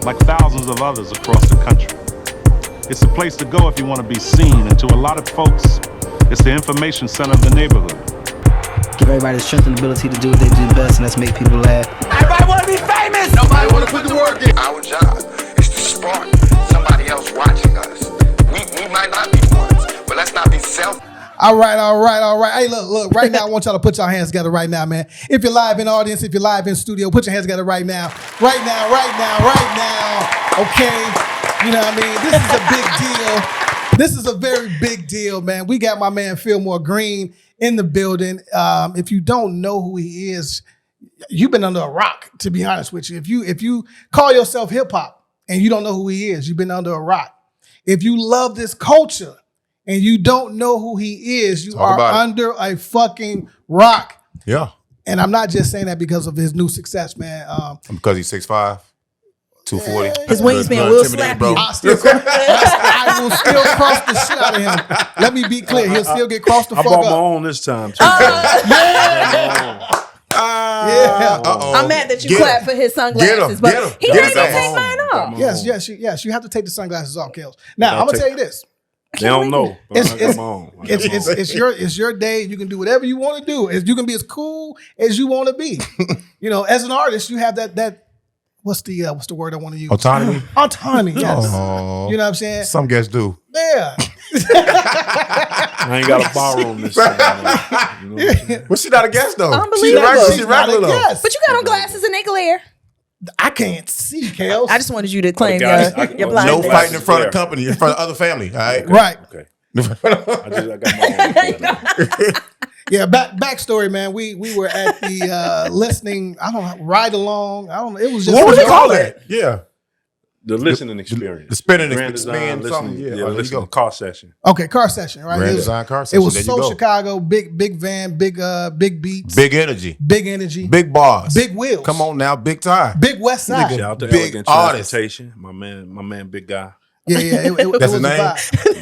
like thousands of others across the country. It's a place to go if you want to be seen, and to a lot of folks, it's the information center of the neighborhood. Give everybody the strength and ability to do what they do best, and that's make people laugh. Everybody want to be famous! Nobody want to put the work in. Our job is to spark somebody else watching us. We might not be ones, but let's not be selfish. All right. Hey, look. Right now, I want y'all to put your hands together right now, man. If you're live in the audience, if you're live in studio, put your hands together right now. Right now. Okay. You know what I mean? This is a big deal. This is a very big deal, man. We got my man Philmore Greene in the building. If you don't know who he is, you've been under a rock, to be honest with you. If you call yourself hip hop and you don't know who he is, you've been under a rock. If you love this culture and you don't know who he is, you are under a fucking rock. Yeah. And I'm not just saying that because of his new success, man. Because he's 6'5", 240. His wingspan will slap you. I will still cross the shit out of him. Let me be clear. He'll still get crossed the fuck up. I bought my own this time, too. I'm mad that you clapped for his sunglasses, but he didn't even take mine off. Yes. You have to take the sunglasses off, Kels. Now, I'm going to tell you this. They don't know. It's your day. You can do whatever you want to do. You can be as cool as you want to be. You know, as an artist, you have that. What's the word I want to use? Autonomy. Autonomy. Yes. Oh, you know what I'm saying? Some guys do. Yeah. I ain't got a barroom this time. You know But she not a guest though. Unbelievable. She's regular though. But you got on glasses and they glare. I can't see, Kels. I just wanted you to claim your blindness. No fighting in front of company, in front of other family. All right. Right. Okay. I got my own. Yeah, backstory, man. We were at the listening, I don't know, ride along. I don't know. It was just what would you call that? Yeah. The listening experience. The spinning Grand experience. design, Yeah, listening car session. Okay, car session, right? Grand design car session. It was there so you go. Chicago, big van, big beats. Big energy. Big bars. Big wheels. Come on now, big time. Big West Side. Shout out to Big Elegant artist. Transportation. My man, big guy. Yeah. It That's was his name? a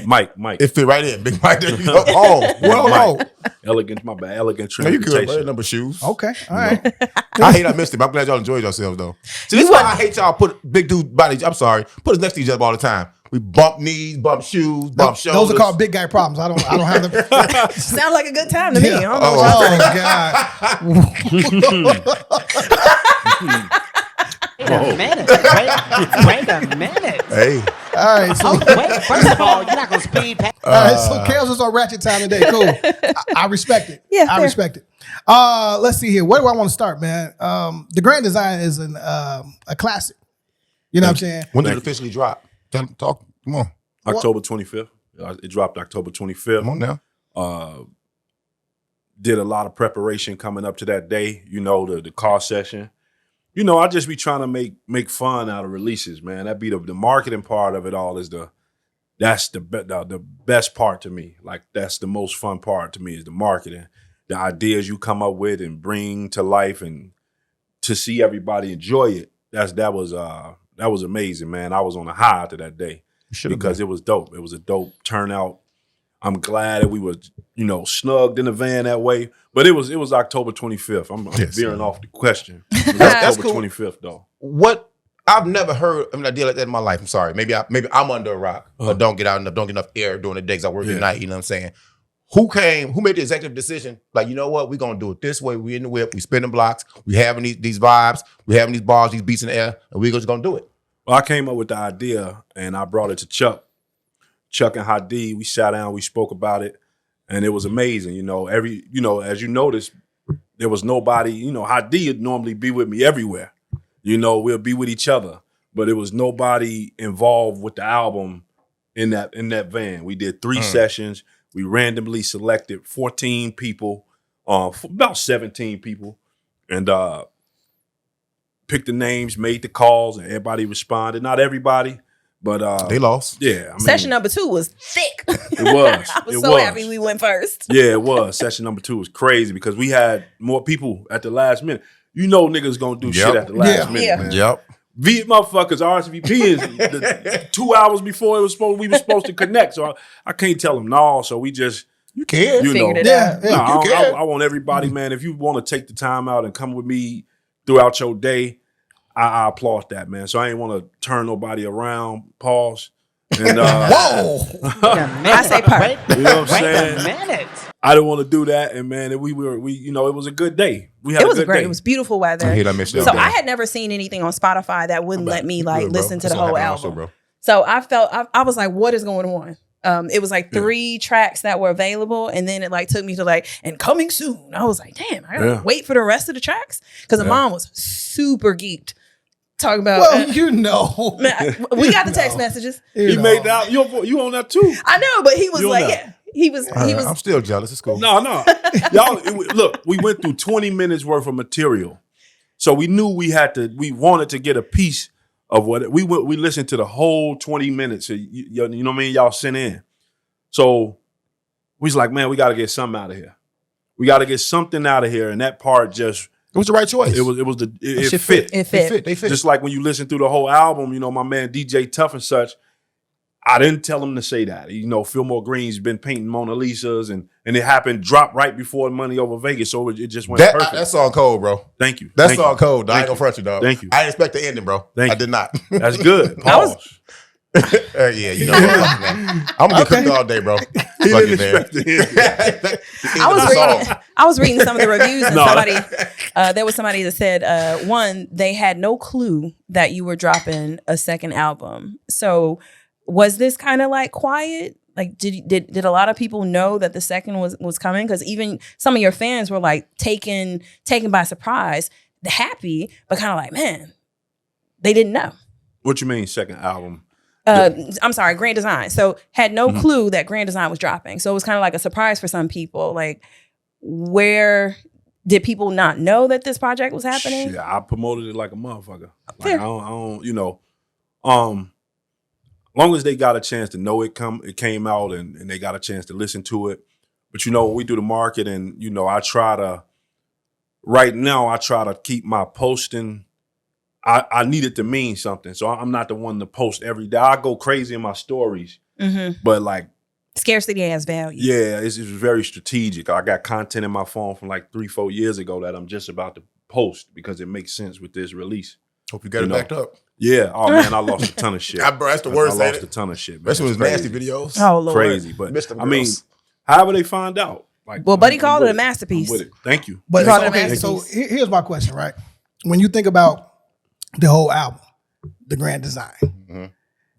vibe. Mike. It fit right in. Big Mike. There you go. Oh, well, Elegant, my bad. Elegant no, you Transportation. good, bro. Number shoes. Okay, all right. I hate I missed it, but I'm glad y'all enjoyed yourselves though. See, this is why I hate y'all put big dude bodies. I'm sorry, put us next to each other all the time. We bump knees, bump shoes, bump shoulders. Those are called big guy problems. I don't have them. Sound like a good time to me. I don't know God. Wait a minute. Hey. All right. So Wait, first of all, you're not going to speed past. all right. So Kels is on ratchet time today. Cool. I respect it. Yeah, I fair. respect it. Let's see here. Where do I want to start, man? The Grand Design is a classic. You know what I'm saying? When did it officially drop? Talk. Come on. October 25th. It dropped October 25th. Come on now. Did a lot of preparation coming up to that day. You know, the car session. You know, I just be trying to make fun out of releases, man. That be the marketing part of it all is that's the best part to me. Like that's the most fun part to me is the marketing, the ideas you come up with and bring to life, and to see everybody enjoy it. That was amazing, man. I was on a high after that day because it was dope. It was a dope turnout. I'm glad that we were, snugged in the van that way. But it was October 25th. I'm veering off the question. It was October 25th, though. What I've never heard of a deal like that in my life. I'm sorry. Maybe I'm under a rock or don't get enough air during the day because I work at night. You know what I'm saying? Who made the executive decision? Like, you know what? We're gonna do it this way. We in the whip. We spinning blocks. We having these vibes. We having these bars, these beats in the air, and we just gonna do it. Well, I came up with the idea and I brought it to Chuck. Chuck and Hadid, we sat down, we spoke about it, and it was amazing. As you noticed, there was nobody, Hadid would normally be with me everywhere. We'll be with each other. But it was nobody involved with the album in that van. We did 3 sessions. We randomly selected 14 people, about 17 people, and picked the names, made the calls, and everybody responded. Not everybody. But they lost. Yeah. Session number 2 was thick. It was. I was so happy we went first. Yeah, it was. Session number 2 was crazy because we had more people at the last minute. Niggas gonna do shit at the last minute, man. Yep. Motherfuckers, RSVP is 2 hours before we were supposed to connect. So I can't tell them no. So we just you can figured it out. I want everybody, man. If you want to take the time out and come with me throughout your day, I applaud that, man. So I ain't want to turn nobody around. Pause. And Whoa! I say part. you know what I'm saying? Wait a minute. I didn't want to do that, and man, we you know, it was a good day. We had It was a good great. day. It was beautiful weather. I hate I missed that. So I had never seen anything on Spotify that wouldn't let me like listen to the whole album. bro. So I felt I was like, what is going on? It was like 3 tracks that were available, and then it like took me to like and coming soon. I was like, damn, I gotta wait for the rest of the tracks because the mom was super geeked. Talking about Well, you know, man, we got the text messages. He made that. You on that too? I know, but he was You like, on yeah, that? he was. I'm still jealous. It's cool. No. Y'all, look, we went through 20 minutes worth of material. So we knew we wanted to get a piece of what we listened to the whole 20 minutes. So you know what I mean? Y'all sent in. So we was like, man, we got to get something out of here. We got to get something out of here. And that part just, It was the right choice. it fit. It fit. They fit. Just like when you listen through the whole album, you know, my man DJ Tough and such, I didn't tell him to say that. You know, Philmore Greene's been painting Mona Lisas and it happened, dropped right before Money Over Vegas. So it just went perfect. That song cold, bro. Thank you. That Thank song you. cold. I Thank ain't gonna you. front you, dog. Thank you. I didn't expect the ending, bro. Thank I you. did not. That's good. I was- Pause. Yeah, you know what, man. I'm gonna get cooked all day, bro. He didn't expect the ending. I was reading some of the reviews and No. somebody there was somebody that said one, they had no clue that you were dropping a second album. So was this kind of like quiet? Like did a lot of people know that the second was coming? Because even some of your fans were like taken by surprise, happy, but kind of like, man, they didn't know. What you mean, second album? I'm sorry, Grand Design. So had no clue that Grand Design was dropping. So it was kind of like a surprise for some people. Like, where did people not know that this project was happening? Yeah, I promoted it like a motherfucker. Like, Fair. I don't, you know, long as they got a chance to know it came out and they got a chance to listen to it. But you know, we do the market and, you know, right now I try to keep my posting. I need it to mean something. So I'm not the one to post every day. I go crazy in my stories, but like, Scarcity has value. yeah, it's very strategic. I got content in my phone from like 3-4 years ago that I'm just about to post because it makes sense with this release. Hope you got it backed up. Yeah. Oh man, I lost a ton of shit. Bro, that's the worst. I lost a ton of shit. Man. Especially with It's nasty crazy. videos. Oh Lord. Crazy, but Missed them I mean, girls. however they find out. Like, Well, Buddy I'm called with it a masterpiece. I'm with it. Thank you. But You call it a okay, so masterpiece. here's my question, right? When you think about the whole album, the Grand Design,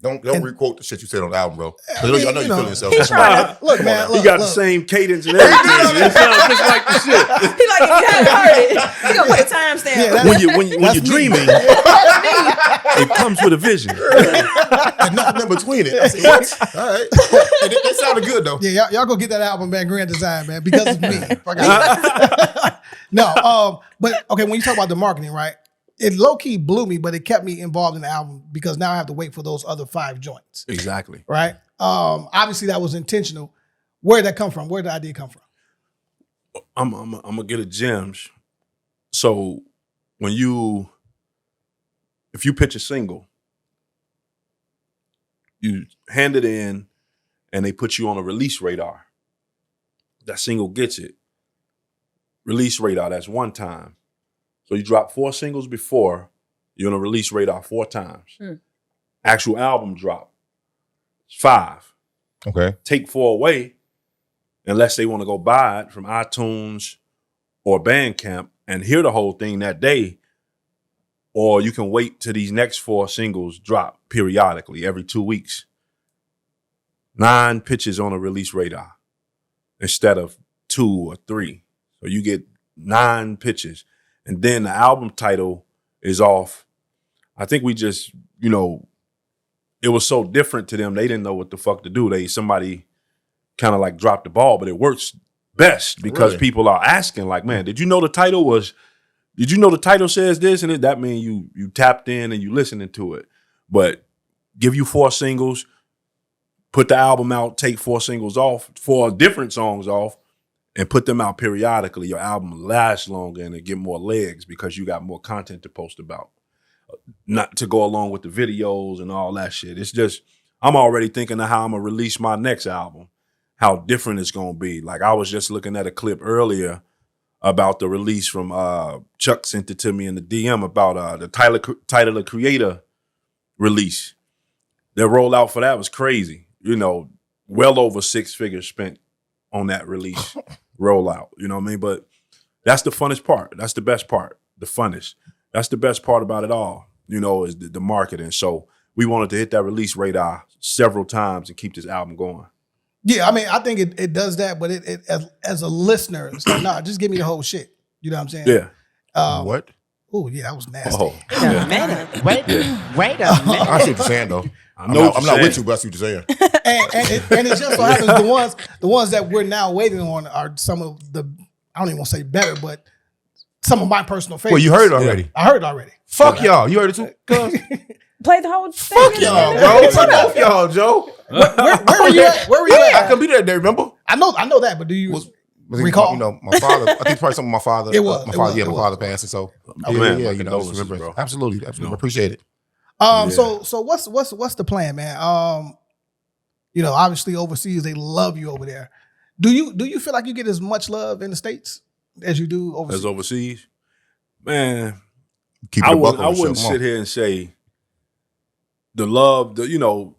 Don't requote the shit you said on the album, bro. I know mean, you you know, feeling yourself. he's trying to look, man. He Look, got the look. same cadence and everything. It sounds just like the shit. He like, if you haven't heard it, he gonna put a timestamp. Yeah, that's- When you're dreaming, it comes with a vision. There's nothing in between it. I said, what? All right. Hey, that sounded good, though. Yeah, y'all go get that album, man, Grand Design, man, because of me. No, but okay, when you talk about the marketing, right? It low-key blew me, but it kept me involved in the album because now I have to wait for those other 5 joints, Exactly. right? Obviously that was intentional. Where did that come from? Where did the idea come from? I'm gonna get a gems. So if you pitch a single, you hand it in and they put you on a release radar. That single gets it. Release radar, that's one time. So you drop 4 singles before, you're on a release radar 4 times. Actual album drop, 5. Okay. Take 4 away, unless they want to go buy it from iTunes or Bandcamp and hear the whole thing that day, or you can wait till these next 4 singles drop periodically every 2 weeks. 9 pitches on a release radar instead of 2 or 3. So you get 9 pitches. And then the album title is off. I think we just, you know, it was so different to them. They didn't know what the fuck to do. Somebody kind of like dropped the ball, but it works best because people are asking like, man, did you know the title says this? And that means you tapped in and you listening to it. But give you 4 singles, put the album out, take 4 singles off, 4 different songs off, and put them out periodically. Your album lasts longer and it get more legs because you got more content to post about. Not to go along with the videos and all that shit. It's just, I'm already thinking of how I'm going to release my next album, how different it's going to be. Like I was just looking at a clip earlier about the release from Chuck sent it to me in the DM about the Tyler the Creator release. The rollout for that was crazy. You know, well over 6 figures spent on that release rollout. You know what I mean? But that's the funnest part. That's the best part. The funnest. That's the best part about it all. You know, is the marketing. So we wanted to hit that release radar several times and keep this album going. Yeah, I mean, I think it does that, but it as a listener, it's like, nah, just give me the whole shit. You know what I'm saying? Yeah. What? Oh, yeah, that was nasty. Oh, Wait a minute. Wait a minute. I see what you're saying, though. I'm not with you, but I see what you're saying. and it just so happens the ones that we're now waiting on are some of the, I don't even want to say better, but some of my personal favorites. Well, you heard it already. I heard it already. Fuck y'all. You heard it too? Play the whole thing. Fuck y'all, bro. Fuck off y'all, Joe. Where were you at? Where were you at? I couldn't be there today, remember? I know that, but do you recall? You know, my father, I think it's probably something my father. It was. My father passed, and so man, yeah, my you know, condolences, remember, bro. absolutely, appreciate it. So what's the plan, man? You know, obviously overseas they love you over there. Do you feel like you get as much love in the States as you do overseas? As overseas, man. Keep I it a buck on the wouldn't show. sit here and say the love, the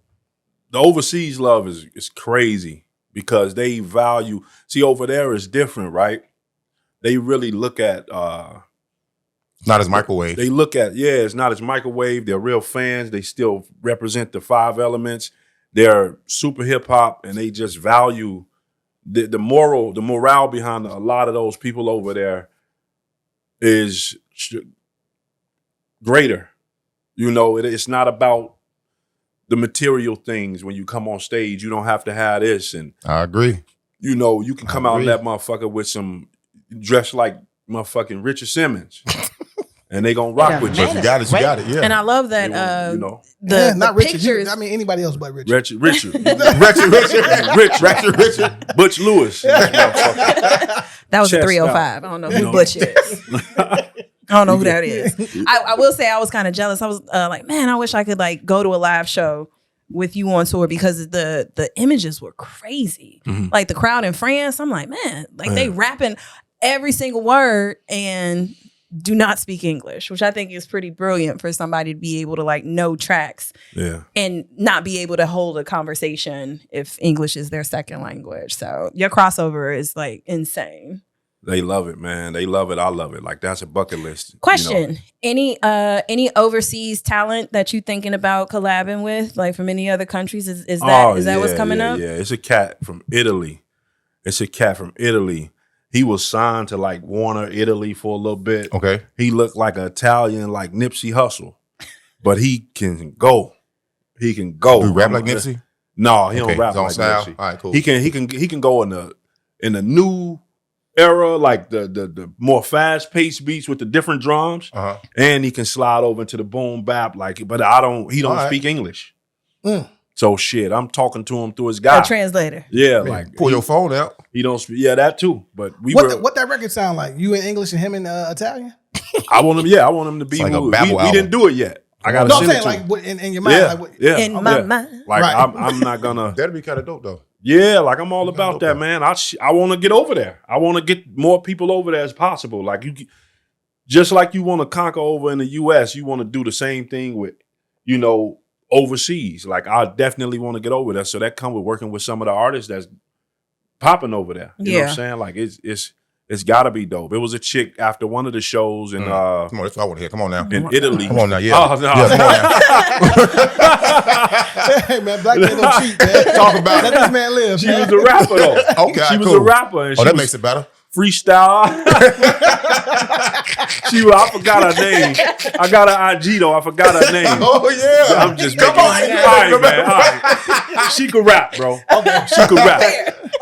overseas love is crazy because they value. See, over there is different, right? They really look at. Not as microwave. They look at it's not as microwave. They're real fans. They still represent the 5 elements. They're super hip hop, and they just value the morale behind a lot of those people over there is greater. You know, it's not about the material things. When you come on stage, you don't have to have this. And I agree. you know, you can come out in that motherfucker with some dressed like motherfucking Richard Simmons. And they gonna rock with you. But you got it, yeah. And I love that not the Richard. pictures. I mean anybody else but Richard. Richard. Richard. Butch Lewis. That was a Chest 305. out. I don't know who Butch is. I don't know who that is. I will say I was kind of jealous. I was like, man, I wish I could like go to a live show with you on tour because the images were crazy. Mm-hmm. Like the crowd in France, I'm like, man, like they rapping every single word and do not speak English, which I think is pretty brilliant for somebody to be able to like know tracks and not be able to hold a conversation if English is their second language. So your crossover is like insane. They love it, man. They love it. I love it. Like that's a bucket list. Question: any overseas talent that you thinking about collabing with, like from any other countries? Is that what's coming up? Yeah, it's a cat from Italy. He was signed to like Warner Italy for a little bit. Okay. He looked like an Italian, like Nipsey Hussle, but he can go. He can go. Do you rap like Nipsey? No, he don't rap like style. Nipsey. All right, cool. He can go in the new era, like the more fast paced beats with the different drums, and he can slide over into the boom bap like. But he don't speak English. So shit, I'm talking to him through his guy. A translator. Yeah, Man, like pull your phone out. he don't speak. Yeah, that too. But What that record sound like? You in English and him in Italian? I want him to be. It's like a moved. Babel We album. didn't do it yet. I got to No, I'm send it saying to like him. what, in your mind. Yeah, Like, what, yeah, In my mind. Like Right. I'm not gonna. That'd be kind of dope, though. Yeah, like I'm all about that, man. I want to get over there. I want to get more people over there as possible. Like just like you want to conquer over in the U.S., you want to do the same thing with, overseas. Like I definitely want to get over there. So that come with working with some of the artists that's popping over there. You know what I'm saying? Like it's got to be dope. It was a chick after one of the shows in Come on, that's what I want to hear. Come on now. in Italy. Come on now, yeah. Oh, no. Yeah, come on now. hey man, black man don't cheat, man. Talk about Let it. this man live. She man. was a rapper though. Okay, She was cool. a rapper. And she that was makes it better. freestyle. I forgot her name. I got her IG though. I forgot her name. Oh, yeah. I'm just making. All right, man. All right. She could rap, bro. Okay. She could rap.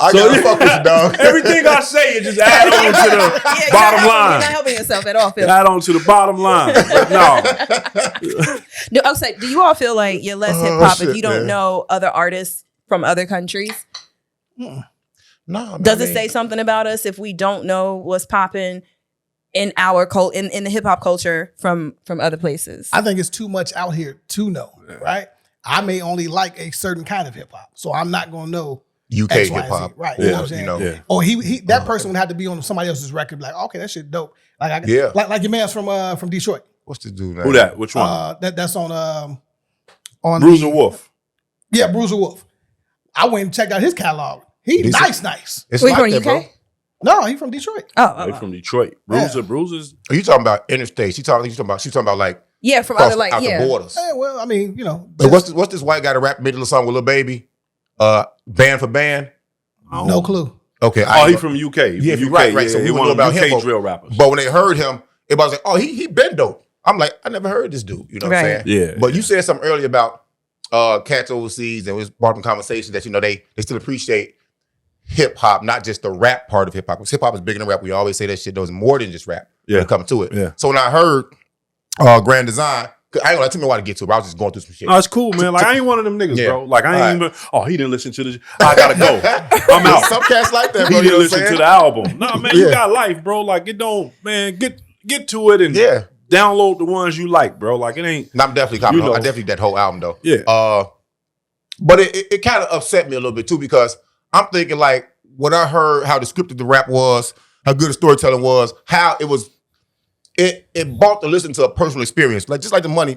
I gotta fuck with you, dog. Everything I say, it just add on to the bottom You're line. not helping yourself at all, Phil. Add on to the bottom line. But no. No, I was like, do you all feel like you're less hip hop if shit, you don't man. know other artists from other countries? No, Does it say something about us if we don't know what's popping in our in the hip hop culture from other places? I think it's too much out here to know, right? I may only like a certain kind of hip hop, so I'm not gonna know UK X, hip Y, Z. hop. Right. Or, You know what I'm saying? you know. Yeah. Or he that person would have to be on somebody else's record. Like, okay, that shit dope. Like, Yeah. like your man's from Detroit. What's the dude name? Who that? Which one? That's on Bruiser Wolf. Yeah, Bruiser Wolf. I went and checked out his catalog. He Decent. nice. It's Wait, like from that, bro. UK? No, he from Detroit. They from Detroit. Bruiser's. Are you talking about interstate? She's talking about like Yeah, from cross other like out yeah. the borders. Yeah, well, I mean, you know, But what's this white guy that rap middle of the song with Lil Baby? Band for band. no clue. Okay. He from UK. Yeah, from UK. right. Yeah, So we he would one know of about the UK him. drill rappers. But when they heard him, everybody was like, "Oh, he been dope." I'm like, I never heard this dude. You know what I'm Right. saying? Yeah. But you said something earlier about cats overseas, and it was brought up in conversation that they still appreciate hip hop, not just the rap part of hip hop. Because hip hop is bigger than rap. We always say that shit does more than just rap. Yeah. When it comes to it. Yeah. So when I heard Grand Design, I ain't gonna took me a while to get to it, but I was just going through some shit. No, it's cool, man. Like I ain't one of them niggas, Yeah. bro. Like I ain't All even. Oh, he didn't listen to this. I gotta go. I'm out. Some cats like that, He bro. You know didn't what I'm listen saying? to the album. Nah, man, you Yeah. got life, bro. Like it don't, man. Get to it and Yeah. download the ones you like, bro. Like it ain't. No, I'm definitely copying. You know. I definitely that whole album though. Yeah. But it kind of upset me a little bit too because I'm thinking like what I heard, how descriptive the rap was, how good the storytelling was, how it was. It brought the listener to a personal experience, like just like the money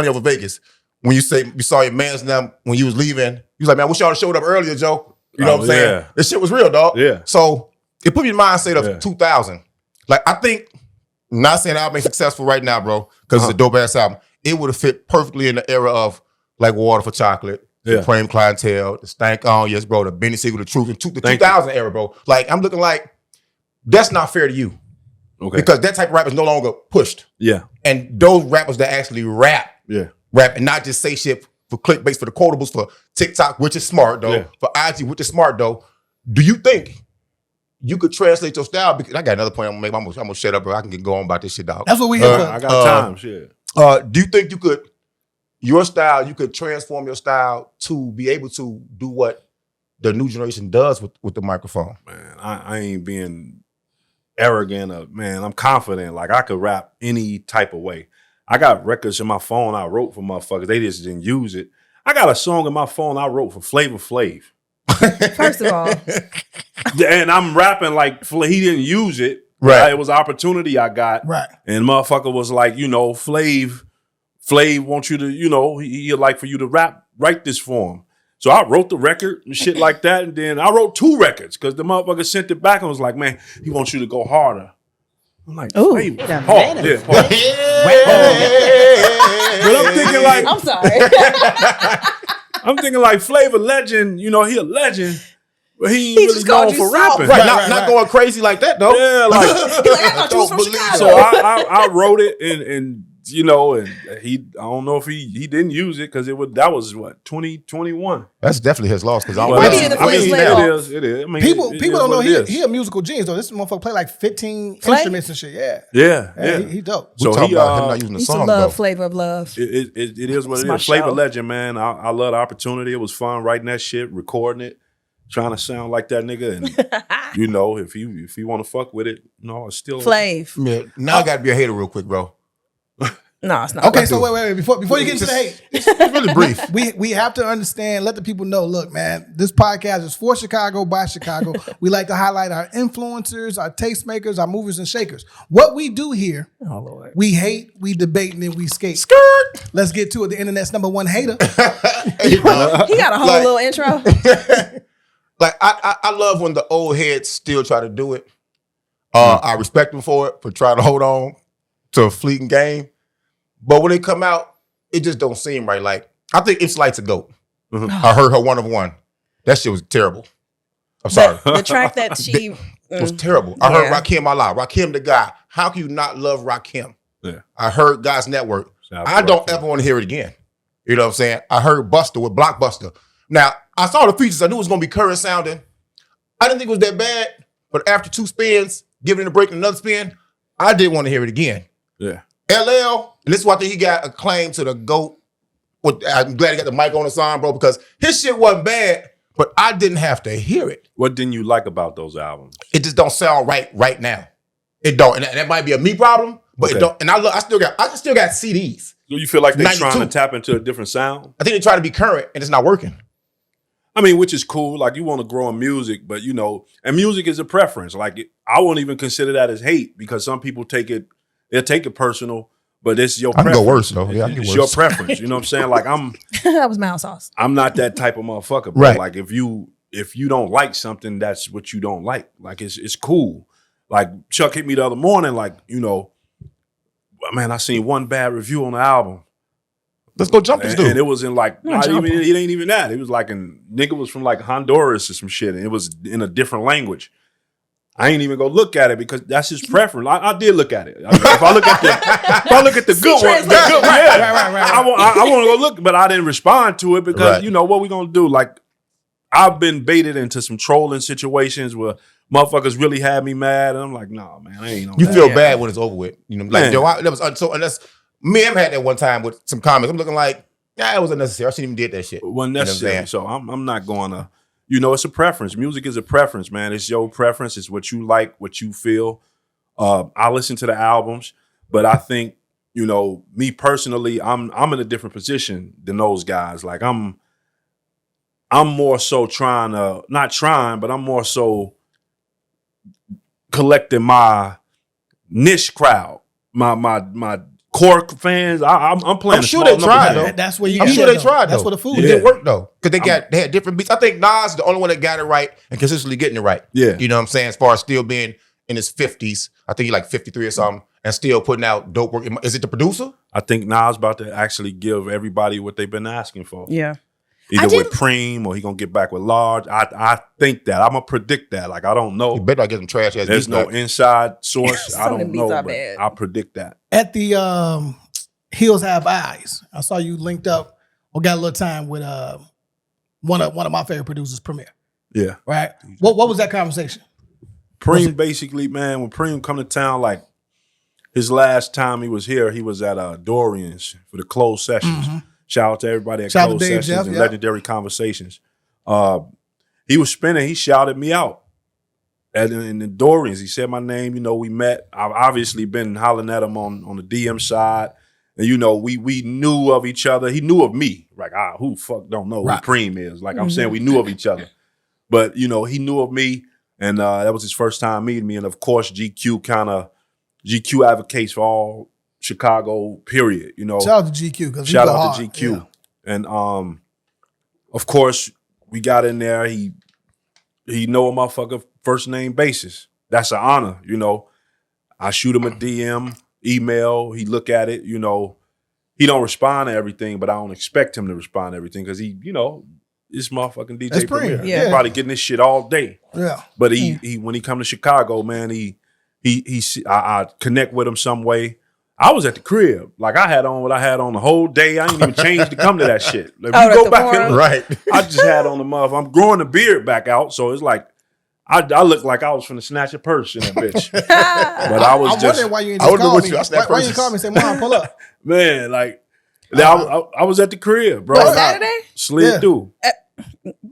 over Vegas. When you saw your man's now when you was leaving, you was like, man, I wish y'all had showed up earlier, Joe. You know what I'm saying? Yeah. This shit was real, dog. Yeah. So it put me in the mindset of Yeah. 2000. Like I think, not saying the album ain't successful right now, bro, because it's a dope ass album. It would have fit perfectly in the era of like Water for Chocolate, Yeah. Supreme Clientele, the Stank On, yes, bro, the Benny Siegel, the Truth, and the Thank 2000 era, bro. Like I'm looking like that's not fair to you. Okay. Because that type of rap is no longer pushed. Yeah. And those rappers that actually rap Yeah. and not just say shit for clickbait, for the quotables, for TikTok, which is smart though, Yeah. for IG, which is smart though. Do you think you could translate your style? Because I got another point I'm gonna make. I'm gonna shut up, bro. I can get going about this shit, dog. That's what we here for. I got time. Shit. Do you think you could transform your style to be able to do what the new generation does with the microphone? Man, I ain't being arrogant or man, I'm confident. Like I could rap any type of way. I got records in my phone I wrote for motherfuckers. They just didn't use it. I got a song in my phone I wrote for Flavor Flav. First of all, And I'm rapping like he didn't use it. Right. It was an opportunity I got. Right. And motherfucker was like, Flav wants you to, he'd like for you to write this for him. So I wrote the record and shit like that. And then I wrote 2 records because the motherfucker sent it back and was like, man, he wants you to go harder. I'm like, Ooh, Flav, wait a hard. minute. Yeah, hard. But I'm thinking like, I'm sorry. like Flavor Legend, he a legend, but he ain't He really just called known you for soft. rapping. Right, not going crazy like that though. Yeah, like I thought you was from Chicago. so I wrote it and he I don't know if he didn't use it because that was 2021. That's definitely his loss because I Might be in the Flav label. It is. I mean, People it don't know what it is. he a musical genius though. This motherfucker play like 15 Flay? instruments and shit. Yeah. Yeah. He dope. we talking about him not using the Used to song love though. Flavor of Love. It is what It's it my is. Flavor show. Legend, man. I love the opportunity. It was fun writing that shit, recording it, trying to sound like that nigga. And if you want to fuck with it, it's still Flav. Yeah, now I got to be a hater real quick, bro. No, it's not. Okay, so wait. Before you get into the hate, It's really brief. we have to understand, let the people know, look, man, this podcast is for Chicago, by Chicago. We like to highlight our influencers, our tastemakers, our movers and shakers. What we do here, we hate, we debate, and then we skate. Skirt. Let's get to it. The internet's number one hater. Hey, bro. He got a whole Like- little intro. Like I love when the old heads still try to do it. I respect them for it, for trying to hold on to a fleeting game. But when they come out, it just don't seem right. Like I think It's Light's a GOAT. I heard her 1 of 1. That shit was terrible. I'm sorry. The track that she It was terrible. I heard Yeah. Rakim Allah. Rakim the guy. How can you not love Rakim? Yeah. I heard God's Network. Shout out I to don't Rakim. ever want to hear it again. You know what I'm saying? I heard Buster with Blockbuster. Now, I saw the features. I knew it was going to be current sounding. I didn't think it was that bad. But after 2 spins, giving it a break and another spin, I didn't want to hear it again. Yeah. LL, and this is why I think he got a claim to the GOAT. I'm glad he got the mic on the song, bro, because his shit wasn't bad, but I didn't have to hear it. What didn't you like about those albums? It just don't sound right now. It don't, and that might be a me problem, but Okay. it don't. And I still got CDs. So you feel like they're 92. trying to tap into a different sound? I think they try to be current, and it's not working. I mean, which is cool. Like, you want to grow in music, but, and music is a preference. Like, I won't even consider that as hate because some people they'll take it personal, but it's your preference. I can go worse, though. Yeah, I can it's get your worse. preference. You know what I'm saying? Like, That was mild sauce. I'm not that type of motherfucker, bro. Right. Like, if you don't like something, that's what you don't like. Like, it's cool. Like, Chuck hit me the other morning, like, man, I seen one bad review on the album. Let's go jump this dude. And it was in like, it ain't even that. It was like nigga was from like Honduras or some shit. And it was in a different language. I ain't even go look at it because that's his preference. I did look at it. If I look at the good one, right. I want to go look, but I didn't respond to it because what we gonna do? Like, I've been baited into some trolling situations where motherfuckers really had me mad, and I'm like, nah, man, I ain't on You that. feel bad when it's over with. Like, that was unless me and him had that one time with some comments. I'm looking like, it was unnecessary. I shouldn't even did that shit. It wasn't necessary. So I'm not going to, it's a preference. Music is a preference, man. It's your preference. It's what you like, what you feel. I listen to the albums, but I think, me personally, I'm in a different position than those guys. Like, I'm more so I'm more so collecting my niche crowd, my core fans. I'm playing. I'm sure they tried though. That's where you. I'm sure they tried. That's though. what the food. It didn't work though because they had different beats. I think Nas is the only one that got it right and consistently getting it right. Yeah, you know what I'm saying. As far as still being in his 50s, I think he's like 53 or something, and still putting out dope work. Is it the producer? I think Nas about to actually give everybody what they've been asking for. Yeah. Either with Preem or he gonna get back with Large. I think that. I'm gonna predict that. Like, I don't know. You better not get some trash ass. There's no inside source. I don't know, but bad. I predict that. At the Hills Have Eyes, I saw you linked up or got a little time with one of my favorite producers, Premier. Yeah. Right. What was that conversation? Preem basically, man, when Preem come to town, like his last time he was here, he was at Dorian's for the closed sessions. Mm-hmm. Shout out to everybody at Closed Sessions Jeff, and Legendary Conversations. He was spinning. He shouted me out in the Dorians. He said my name. We met. I've obviously been hollering at him on the DM side. And, we knew of each other. He knew of me. Like, who fuck don't know who Preem is? Like, I'm saying we knew of each other. But, he knew of me. And that was his first time meeting me. And, of course, GQ advocates for all Chicago, period. Shout out to GQ. Shout out to GQ. Yeah. And of course, we got in there. He know a motherfucker first name basis. That's an honor, I shoot him a DM, email, he look at it, he don't respond to everything, but I don't expect him to respond to everything because he, this motherfucking DJ Premier. Yeah. He's probably getting this shit all day. Yeah. But he when he come to Chicago, man, I connect with him some way. I was at the crib. Like, I had on what I had on the whole day. I didn't even change to come to that shit. Like, you go back and look, I just had on the motherfucker. I'm growing the beard back out, so it's like I look like I was finna snatch a purse in that bitch. But I was wondering why you didn't call me. Why you call me and say, "Mom, pull up"? Man, like I was at the crib, bro. Saturday? Slid through.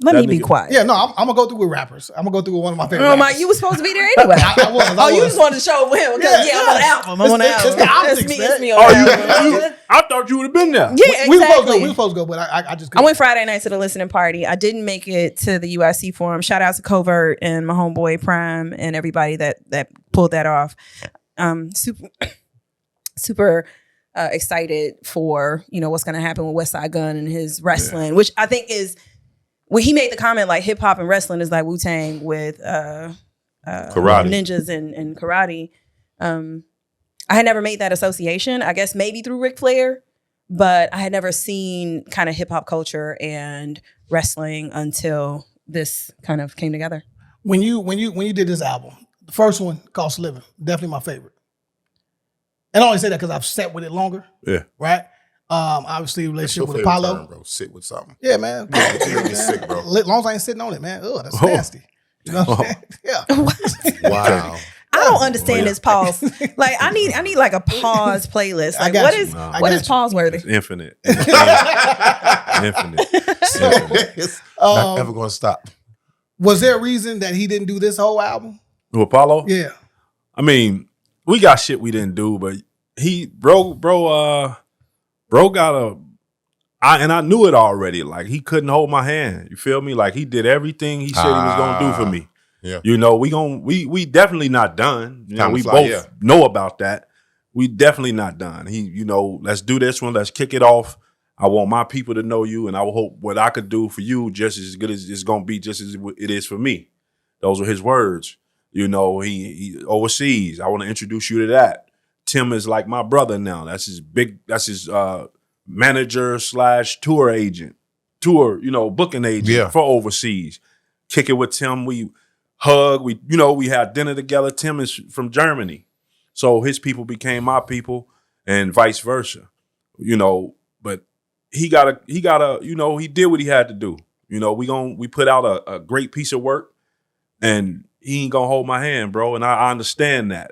Let me be quiet. Yeah, no, I'm gonna go through with rappers. I'm gonna go through with one of my favorite. Rappers. You were supposed to be there anyway. I was. You just wanted to show him. I'm on the album. I'm on the album. It's me. I thought you would have been there. Yeah, we were supposed to go, but I just couldn't. I went Friday night to the listening party. I didn't make it to the USC forum. Shout out to Covert and my homeboy Prime and everybody that pulled that off. Super excited for what's going to happen with Westside Gunn and his wrestling, which I think is. When he made the comment like hip hop and wrestling is like Wu-Tang with karate, ninjas and karate. I had never made that association. I guess maybe through Ric Flair, but I had never seen kind of hip hop culture and wrestling until this kind of came together. When you did this album, the first one, Cost of Living, definitely my favorite. And I only say that because I've sat with it longer. Yeah. Right. Obviously, relationship with Apollo. Term, bro. Sit with something. Yeah, man. Get sick, bro. As long as I ain't sitting on it, man. Ugh, that's nasty. You know what I'm saying? Yeah. Wow. I don't understand this pause. Like I need like a pause playlist. Like what is pause worthy? It's infinite. Not ever gonna stop. Was there a reason that he didn't do this whole album? Who, Apollo? Yeah. I mean, we got shit we didn't do, but bro got I knew it already. Like, he couldn't hold my hand. You feel me? Like, he did everything he said he was gonna do for me. Yeah. You know, we definitely not done. You know, we fly, both know about that. We definitely not done. Let's do this one. Let's kick it off. I want my people to know you, and I will hope what I could do for you just as good as it's gonna be, just as it is for me. Those are his words. You know, he overseas. I want to introduce you to that. Tim is like my brother now. That's his manager / tour agent, booking agent for overseas. Kick it with Tim. We hug. We had dinner together. Tim is from Germany, so his people became my people, and vice versa. But he did what he had to do. We put out a great piece of work, and he ain't gonna hold my hand, bro. And I understand that.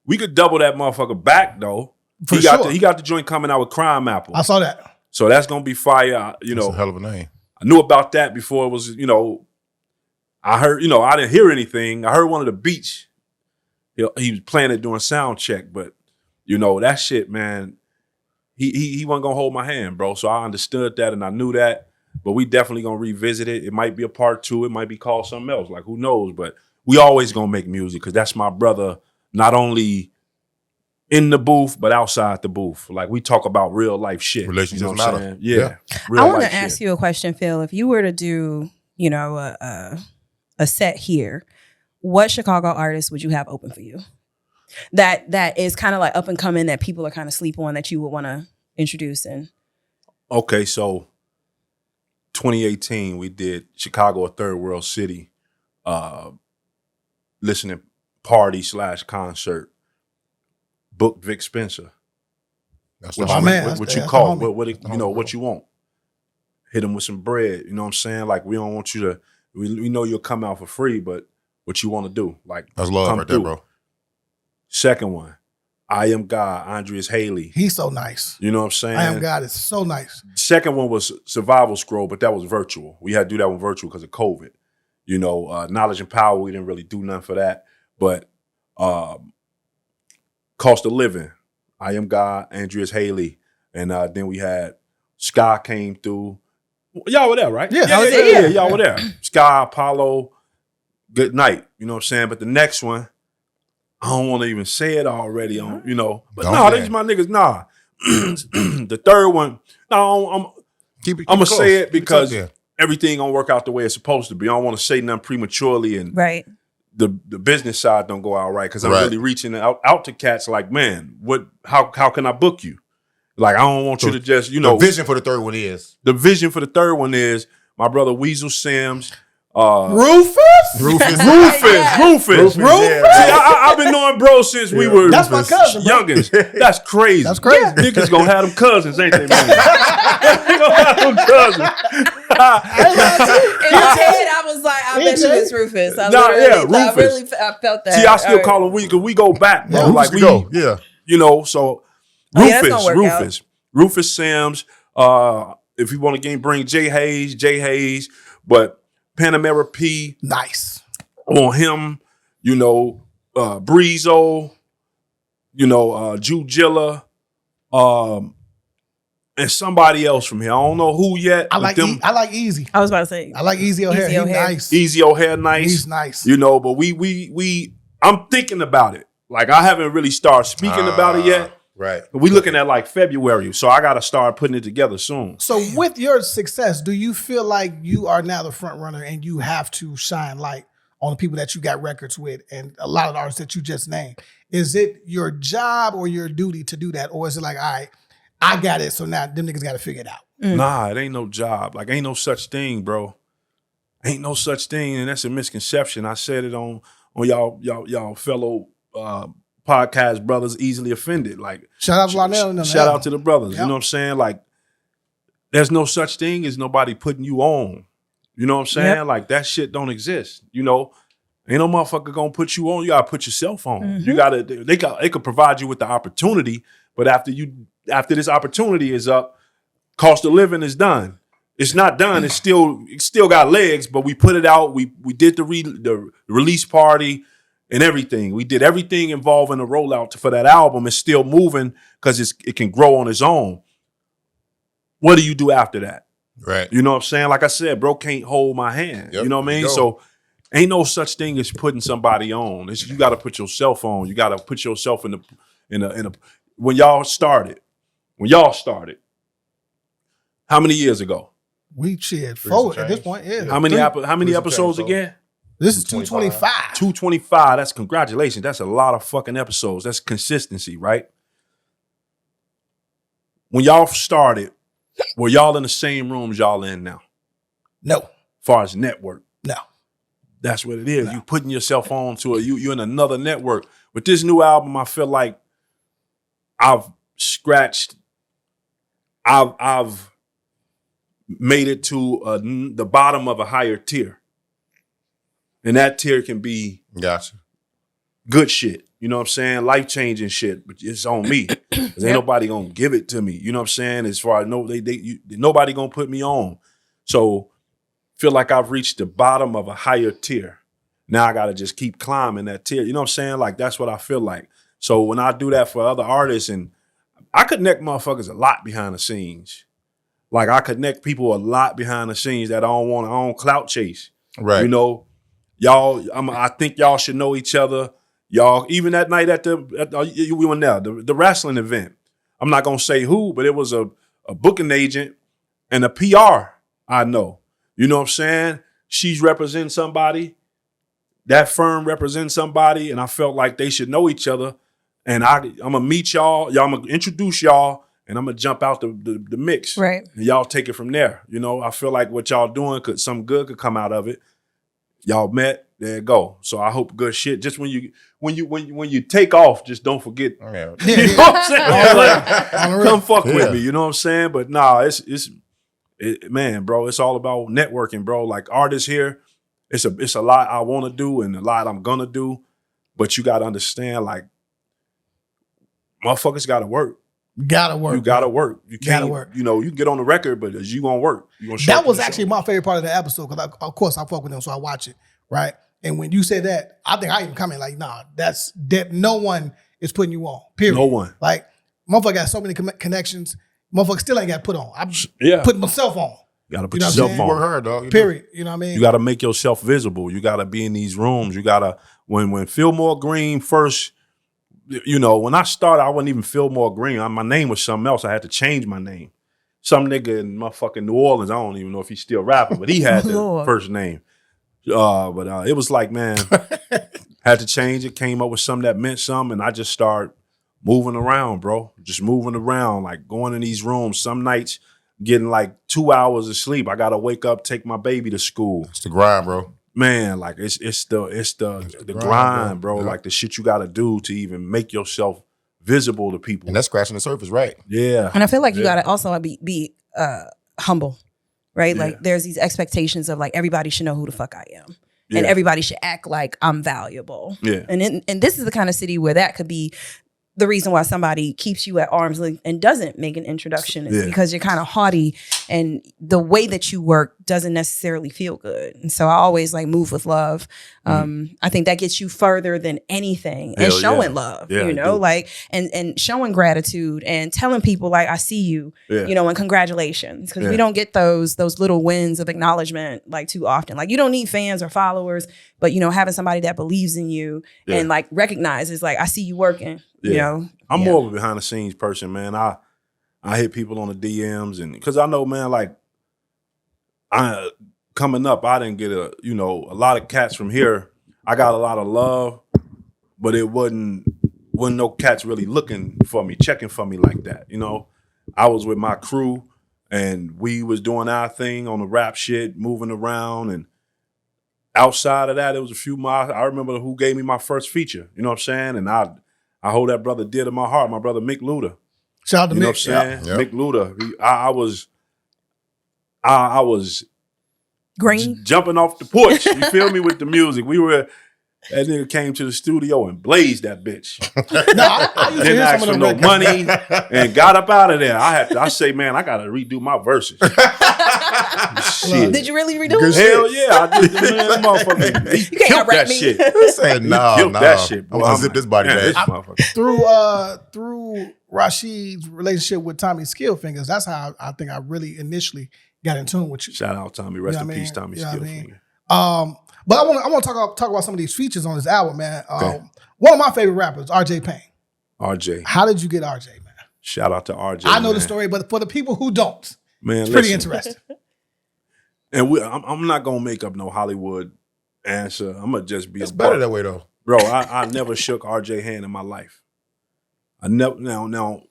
We could double that motherfucker back though. He got the joint coming out with Crime Apple. I saw that. So that's gonna be fire. That's a hell of a name. I knew about that before it was. I heard. I didn't hear anything. I heard one of the beats. He was playing it during sound check, but that shit, man. He wasn't gonna hold my hand, bro. So I understood that and I knew that. But we definitely gonna revisit it. It might be a part 2. It might be called something else. Like, who knows? But we always gonna make music because that's my brother. Not only in the booth, but outside the booth. Like, we talk about real life shit. Relationships matter. Saying? Yeah. I want to ask you a question, Phil. If you were to do, a set here, what Chicago artists would you have open for you? That is kind of like up and coming, that people are kind of sleep on, that you would want to introduce in. Okay, so 2018, we did Chicago, a third world city, listening party / concert. Booked Vic Spencer. That's what my you, man. What you call what you want. Hit him with some bread. You know what I'm saying? Like, we don't want you to. We know you'll come out for free, but what you want to do? Like, that's love right there, bro. Second one, I Am God, Andreas Haley. He's so nice. You know what I'm saying? I Am God is so nice. Second one was Survival Scroll, but that was virtual. We had to do that one virtual because of COVID. Knowledge and Power, we didn't really do nothing for that. But Cost of Living, I Am God, Andreas Haley. And then we had Sky came through. Y'all were there, right? Yeah. Y'all were there. Sky, Apollo, Good Night. You know what I'm saying? But the next one, I don't want to even say it already. But these my niggas. Nah. The third one, I'm going to say it because everything going to work out the way it's supposed to be. I don't want to say nothing prematurely and the business side don't go out right because I'm really reaching out to cats like, man, how can I book you? Like, I don't want you to just, The vision for the third one is? The vision for the third one is my brother Weasel Sims. Rufus. Yeah. See, I've been knowing bro since we were That's my cousin, bro. youngins. That's crazy. Niggas gonna have them cousins, ain't they, man? They gonna have them cousins. In my head, I was like, I bet you it's Rufus. Rufus. I felt that. See, I still call him because we go back, bro. Yeah, like we go. Yeah. So Rufus. Rufus Sims. If you want to bring Jay Hayes, but Panamera P. Nice. On him, Breezo, Jujilla, and somebody else from here. I don't know who yet. I like Easy. I was about to say. I like Easy O'Hare. He's nice. Easy O'Hare, nice. He's nice. But we I'm thinking about it. Like, I haven't really started speaking about it yet. Right. We looking at like February, so I got to start putting it together soon. So with your success, do you feel like you are now the front runner and you have to shine light on the people that you got records with and a lot of the artists that you just named? Is it your job or your duty to do that? Or is it like, all right, I got it, so now them niggas got to figure it out? Nah, it ain't no job. Like, ain't no such thing, bro. Ain't no such thing, and that's a misconception. I said it on y'all fellow podcast brothers Easily Offended. Like, shout out to Lionel. Shout out to the brothers. Yep. You know what I'm saying? Like, there's no such thing as nobody putting you on. You know what I'm saying? Yep. Like, that shit don't exist. Ain't no motherfucker gonna put you on. You gotta put yourself on. Mm-hmm. You gotta. They could provide you with the opportunity, but after this opportunity is up, Cost of Living is done. It's not done. It's still got legs, but we put it out. We did the release party. And everything. We did everything involving the rollout for that album. It's still moving because it can grow on its own. what do you do after that? Right. You know what I'm saying? Like I said, bro can't hold my hand. Yep. You know what I mean? So ain't no such thing as putting somebody on. You got to put yourself on. You got to put yourself in a. When y'all started, how many years ago? We shared 4 at this point. Yeah. How many episodes again? This is 225. 225. That's congratulations. That's a lot of fucking episodes. That's consistency, right? When y'all started, were y'all in the same rooms y'all in now? No. As far as network. No. That's what it is. No. You putting yourself on to you're in another network. With this new album, I feel like I've made it to the bottom of a higher tier. And that tier can be good shit. You know what I'm saying? Life-changing shit, but it's on me. Because ain't nobody gonna give it to me. You know what I'm saying? As far as nobody gonna put me on. So feel like I've reached the bottom of a higher tier. Now I gotta just keep climbing that tier. You know what I'm saying? Like that's what I feel like. So when I do that for other artists, and I connect motherfuckers a lot behind the scenes. Like I connect people a lot behind the scenes that I don't clout chase. Right. You know, y'all, I think y'all should know each other. Y'all, even that night we went there, the wrestling event. I'm not gonna say who, but it was a booking agent and a PR I know. You know what I'm saying? She's representing somebody. That firm represents somebody, and I felt like they should know each other. And I'm gonna meet y'all. I'm gonna introduce y'all, and I'm gonna jump out the mix. Right. And y'all take it from there. You know, I feel like what y'all doing something good could come out of it. Y'all met, there you go. So I hope good shit. Just when you take off, just don't forget. You know what I'm saying? Come fuck with me. You know what I'm saying? But nah, man, bro, it's all about networking, bro. Like artists here, it's a lot I want to do and a lot I'm gonna do, but you gotta understand, like, motherfuckers gotta work. You gotta work. You gotta work. You can't work. You know, you can get on the record, but you gonna work. That was actually my favorite part of the episode because, of course, I fuck with them, so I watch it, right? And when you say that, I think I even comment like, nah, that's that. No one is putting you on. Period. No one. Like, motherfucker got so many connections. Motherfucker still ain't got put on. I'm putting myself on. You gotta put yourself on. Work hard, dog. Period. You know what I mean? You gotta make yourself visible. You gotta be in these rooms. You gotta when Philmore Greene first. You know, when I started, I wasn't even Philmore Greene. My name was something else. I had to change my name. Some nigga in motherfucking New Orleans, I don't even know if he's still rapping, but he had the first name. But it was like, man, had to change it, came up with something that meant something, and I just started moving around, bro. Just moving around, like going in these rooms. Some nights getting like 2 hours of sleep. I gotta wake up, take my baby to school. It's the grind, bro. Man, like it's the grind, bro. Yeah. Like the shit you gotta do to even make yourself visible to people. And that's scratching the surface, right? Yeah. And I feel like you gotta also be humble, right? Yeah. Like there's these expectations of like everybody should know who the fuck I am. Yeah. And everybody should act like I'm valuable. Yeah. And this is the kind of city where that could be the reason why somebody keeps you at arm's length and doesn't make an introduction is because you're kind of haughty and the way that you work doesn't necessarily feel good. And so I always like move with love. I think that gets you further than anything and showing love, you know, like, and showing gratitude and telling people like, I see you, you know, and congratulations. Cause we don't get those little wins of acknowledgement like too often. Like you don't need fans or followers, but you know, having somebody that believes in you and like recognizes like, I see you working. You know, I'm more of a behind the scenes person, man. I hit people on the DMs and because I know, man, like coming up, I didn't get a lot of cats from here. I got a lot of love, but it wasn't no cats really looking for me, checking for me like that. You know, I was with my crew and we was doing our thing on the rap shit, moving around, and outside of that, it was a few miles. I remember who gave me my first feature. You know what I'm saying? And I hold that brother dear to my heart, my brother Mick Luda. Shout out to Mick. You know what I'm saying? Yep. Mick Luda. I was Green jumping off the porch. You feel me with the music? We were That nigga came to the studio and blazed that bitch. No, I used to Didn't hear ask some for of no them records. money and got up out of there. I say, man, I gotta redo my verses. Shit. Did you really redo it? Hell yeah, I did. Man, that motherfucker, he You can't killed out-rap that me. shit. He said, He no, killed no. that shit. I'm gonna zip this body man, bag. this motherfucker. Through Rashid's relationship with Tommy Skillfingers, that's how I think I really initially got in tune with you. Shout out Tommy. Rest You know in what I peace, mean? Tommy You know what I mean? Skillfinger. But I want to talk about some of these features on this album, man. Okay. One of my favorite rappers, RJ Payne. RJ. How did you get RJ, man? Shout out to RJ. I know the man. story, but for the people who don't, Man, it's pretty listen. interesting. And I'm not gonna make up no Hollywood answer. I'm gonna just be It's a better buck. that way though. Bro, I never shook RJ hand in my life. I never now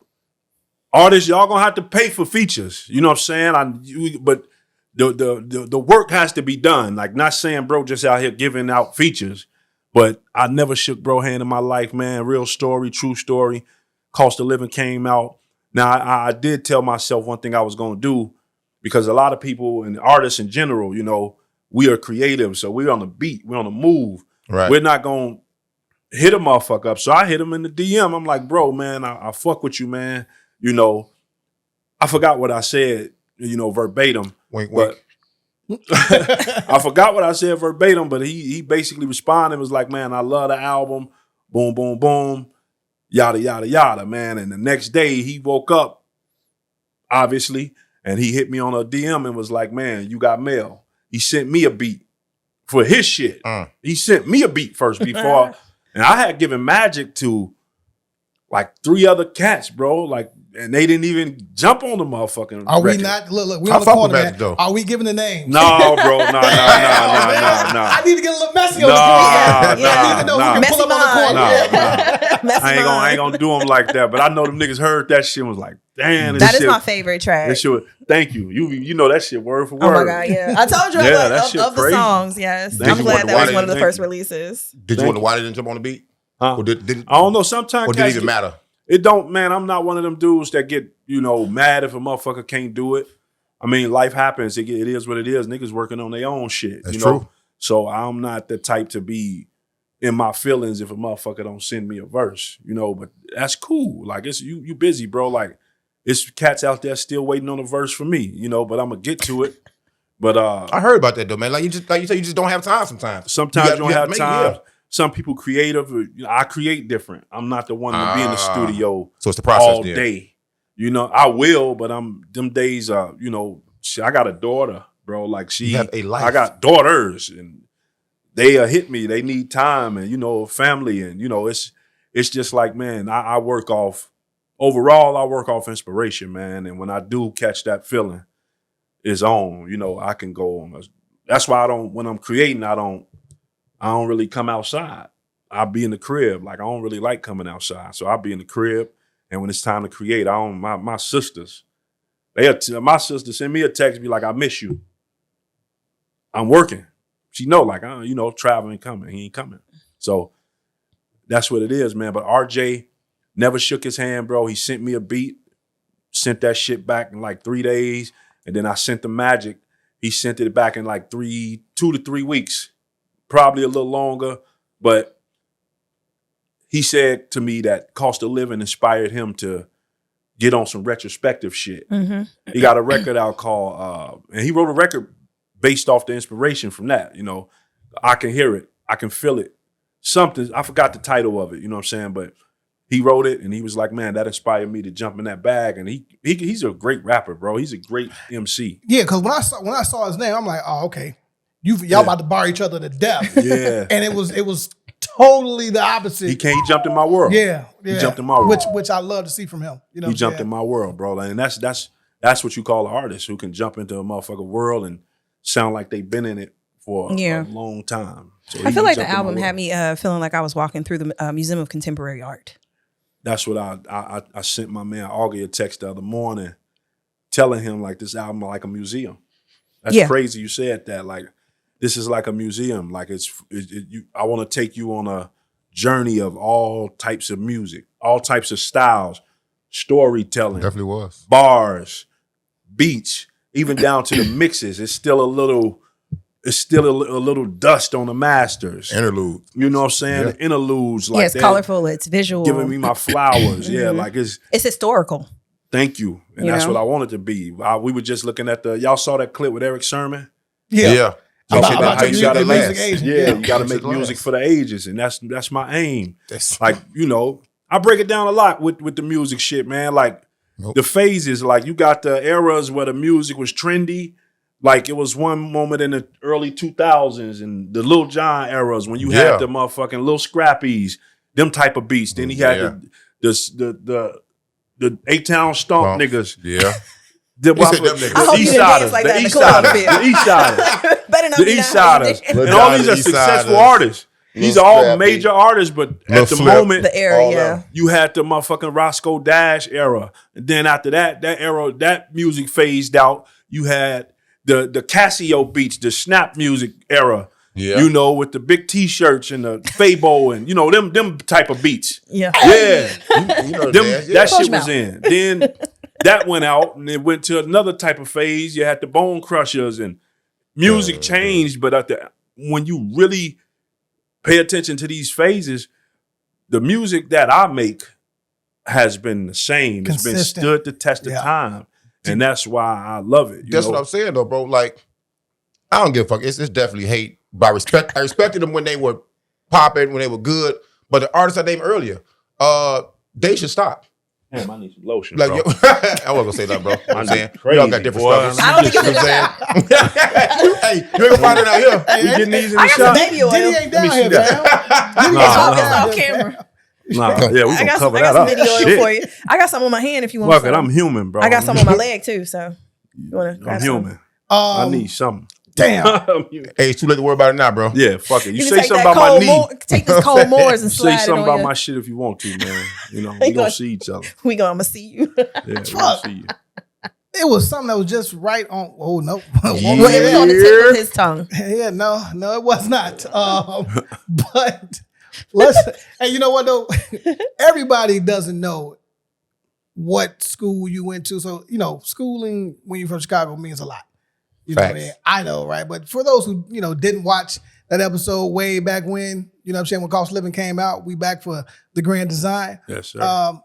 artists, y'all gonna have to pay for features. You know what I'm saying? But the work has to be done. Like, not saying bro just out here giving out features, but I never shook bro hand in my life, man. Real story, true story. Cost of Living came out. Now I did tell myself one thing I was gonna do, because a lot of people and artists in general, you know, we are creative, so we're on the beat, we're on the move. Right. We're not gonna hit a motherfucker up. So I hit him in the DM. I'm like, bro, man, I fuck with you, man. You know, I forgot what I said, you know, verbatim. Wink, But wink. I forgot what I said verbatim, but he basically responded, was like, man, I love the album. Boom, boom, boom. Yada, yada, yada, man. And the next day he woke up, obviously, and he hit me on a DM and was like, man, you got mail. He sent me a beat for his shit. He sent me a beat first before. And I had given Magic to like 3 other cats, bro. Like, and they didn't even jump on the motherfucking Are we record. not? Look, we I on the fuck corner, with man. Magic, though. Are we giving the names? No, bro. No. I need to get a little messy on the Nah, corner. I need to know who can pull up on the corner. I ain't gonna do them like that. But I know them niggas heard that shit and was like, damn, this That is shit, my favorite track. this shit. Thank you. You know that shit word for word. Oh my God, yeah. I told you Yeah, that shit of the crazy. songs, yes. Thank I'm you. glad that was Why one of the didn't- first releases. Did you Thank wonder you. why they didn't jump on the beat? Huh? Or did I don't know. Sometimes or did it cats even get- matter? It don't, man. I'm not one of them dudes that get, you know, mad if a motherfucker can't do it. I mean, life happens. It is what it is. Niggas working on their own shit. That's you know? true. So I'm not the type to be in my feelings if a motherfucker don't send me a verse, you know. But that's cool. Like, it's you busy, bro. Like, it's cats out there still waiting on a verse for me, you know. But I'm gonna get to it. But I heard about that though, man. Like you said, you just don't have time sometimes. sometimes you, got- don't you have have to make time. it, yeah. Some people creative. You know, I create different. I'm not the one to be in the studio So it's the process all then. day. You know, I will, but them days. You know, I got a daughter, bro. Like You have a life. I got daughters, and they hit me. They need time, and you know, family, and you know, it's just like, man, I work off. Overall, I work off inspiration, man. And when I do catch that feeling, it's on. You know, I can go on. That's why I don't. When I'm creating, I don't really come outside. I'll be in the crib. Like, I don't really like coming outside. So I'll be in the crib. And when it's time to create, my sisters, my sister send me a text, be like, I miss you. I'm working. She know, like, you know, traveling, coming. He ain't coming. So that's what it is, man. But RJ never shook his hand, bro. He sent me a beat, sent that shit back in like 3 days. And then I sent the Magic. He sent it back in like 2 to 3 weeks. Probably a little longer, but he said to me that Cost of Living inspired him to get on some retrospective shit. Mm-hmm. He got a record out called, and he wrote a record based off the inspiration from that. You know, I can hear it, I can feel it. Something, I forgot the title of it, you know what I'm saying? But he wrote it and he was like, man, that inspired me to jump in that bag. And he's a great rapper, bro. He's a great MC. Yeah, because when I saw his name, I'm like, oh, okay. Y'all about to bar each other to death. Yeah. And it was totally the opposite. He jumped in my world. Yeah. He jumped in my world. Which I love to see from him. You know, He jumped in my world, bro. And that's what you call an artist, who can jump into a motherfucking world and sound like they've been in it for a long time. So I feel like the jumped in my album had world. me feeling like I was walking through the Museum of Contemporary Art. That's what I sent my man Augie a text the other morning, telling him like this album like a museum. That's crazy you said that. Like, this is like a museum. Like, I want to take you on a journey of all types of music, all types of styles, storytelling, Definitely was. bars, beats, even down to the mixes. It's still a little it's still a little dust on the masters. Interlude. You know what I'm saying? Yeah. The interludes, Yeah, like it's that, colorful. It's visual. giving me my flowers. Yeah, like it's historical. thank you, and You that's know? what I wanted to be. We were just looking at y'all saw that clip with Eric Sermon. Yeah. About How the you gotta music last. agent. Yeah, you got to Music make music last. for the ages, and that's my aim. That's- Like, you know, I break it down a lot with the music shit, man. Like the phases, like you got the eras where the music was trendy. Like it was one moment in the early 2000s and the Lil Jon eras when you had the motherfucking Lil Scrappies, them type of beats. Then he had the A-Town Stomp niggas. Yeah. The He said them niggas. I hope you East didn't Siders, dance like the that in the East Siders, cornfield. the East Siders. Better not The be East that how you Siders. did. And all these are East successful Siders. artists. These Lil are all Scrappy. major artists, but Lil at the Flip. moment, The era, All yeah. them. you had the motherfucking Roscoe Dash era. And then after that era, that music phased out. You had the Casio beats, the snap music era. Yeah. You know, with the big T-shirts and the Fabo and, you know, them type of beats. Yeah. Yeah. You know Them, dance, yeah. that shit Punch was Mouth. in. Then that went out and it went to another type of phase. You had the Bone Crushers and music changed, but when you really pay attention to these phases, the music that I make has been the same. It's been Consistent. stood the test of time. And that's why I love it. That's what I'm saying though, bro. Like, I don't give a fuck. It's definitely hate. But I respected them when they were popping, when they were good. But the artists I named earlier, they should stop. Damn, I need some lotion, Like, bro. yo, I wasn't gonna say that, bro. You know what I'm saying? We all got different Boy, struggles. I don't think You know what I'm saying? Hey, you ain't gonna find it out here. We getting these in I the got some shop? baby oil. Diddy ain't down see here, that. fam. Diddy Nah, ain't nah. It's down off here, camera. Nah, yeah, we I gonna got cover some that up. video oil Shit. for you. I got some on my hand if you want Fuck it, some. I'm human, bro. I got some on my leg too, so you want to I'm grab some? human. I need something. Damn. I'm human. Hey, it's too late to worry about it now, bro. Yeah, fuck it. You You say can take something that about my Cole knee. Take this Cole Moores and Say slide it something on about you. my shit if you want to, man. You know, Hey, we go- gonna see each other. I'ma see you. Yeah, we gonna see you. It was something that was just right on. Oh, no. Well, it was on the tip of his tongue. Yeah, no, it was not. But hey, you know what though? Everybody doesn't know what school you went to. So, you know, schooling when you're from Chicago means a lot. You know what I Facts. mean? I know, right? But for those who, you know, didn't watch that episode way back when, you know what I'm saying, when Cost of Living came out, we back for the grand design. Yes, sir.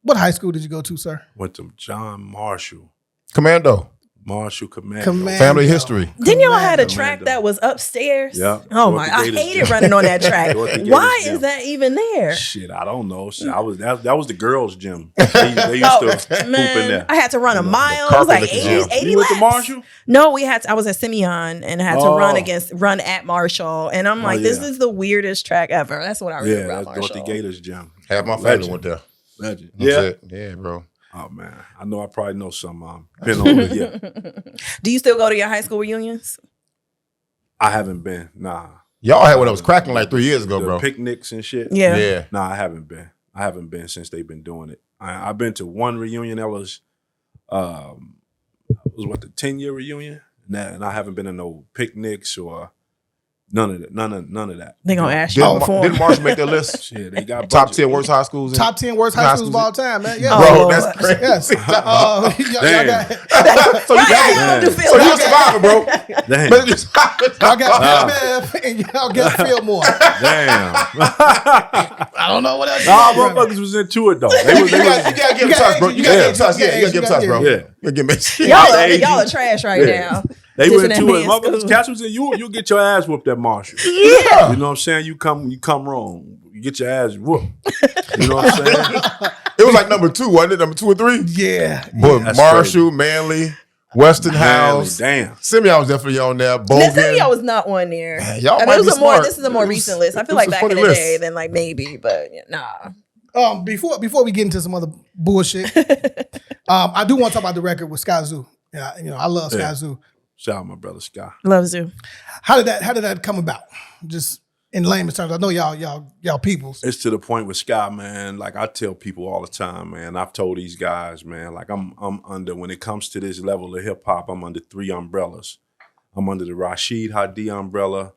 What high school did you go to, sir? Went to John Marshall Commando. Commando. Family history. Didn't y'all had a Commando. track that was upstairs? Yeah. Oh my! I Gators hated gym. running on that track. Gators Why gym. is that even there? Shit, I don't know. Shit, that was the girls' gym. They used to hoop in Man, there. I had to run a mile. It was like carpet 80, looking 80 You went to laps. Marshall? No, I was at Simeon and had to Oh. run at Marshall. And I'm like, this yeah. is the weirdest track ever. That's what I remember Yeah, about that's Marshall. Dorothy Gators' gym. Half my family Legend. went there. Legend. That's Yeah. it. Yeah, bro. Oh man, I know. I probably know some. Been over here. Do you still go to your high school reunions? I haven't been. Nah. Y'all had when I was cracking like 3 years ago, The bro. picnics and shit. Yeah. Yeah. Nah, I haven't been. I haven't been since they've been doing it. I've been to one reunion that was the 10-year reunion, and I haven't been to no picnics or none of that. None of that. They gonna ask you Didn't, before. didn't Marshall make their list? Shit, they got Top budget. 10 worst high schools. in- Top 10 worst high schools of all time, man. Yeah. Bro, Oh, that's crazy. Yes. Y'all Damn. got, So you Right, got I don't do So So Philmore. you a survivor, bro. Damn. But you survivor. y'all got Beth and y'all got Philmore. Damn. I don't know what else. Nah, motherfuckers was into it though. They was, You gotta give them touch, bro. You gotta give them touch. Yeah, you gotta give them touch, bro. Yeah. You gotta give them Y'all are trash right Yeah. now. They Dissing went that to it. man's Motherfuckers, school. cats was in you get your ass whooped at Marshall. Yeah. You know what I'm saying? You come wrong. You get your ass whooped. You know what I'm saying? It was like number 2, wasn't it? Number 2 or 3? Yeah. But That's Marshall, Manly, Weston House. Damn. Simeon was definitely on there. This video Bogan. was not on there. Y'all I mean, might it was be a more. smart. This is a more It was- recent list. I it feel was like a back in funny the list. day, then like maybe, but nah. Before we get into some other bullshit, I do want to talk about the record with Skyzoo. Yeah, you know, I love Yeah. Skyzoo. Shout out my brother Sky. Loves you. How did that come about? Just in layman's terms, I know y'all peoples. It's to the point with Sky, man. Like I tell people all the time, man. I've told these guys, man. Like I'm under when it comes to this level of hip hop, I'm under 3 umbrellas. I'm under the Rashid Hadi umbrella,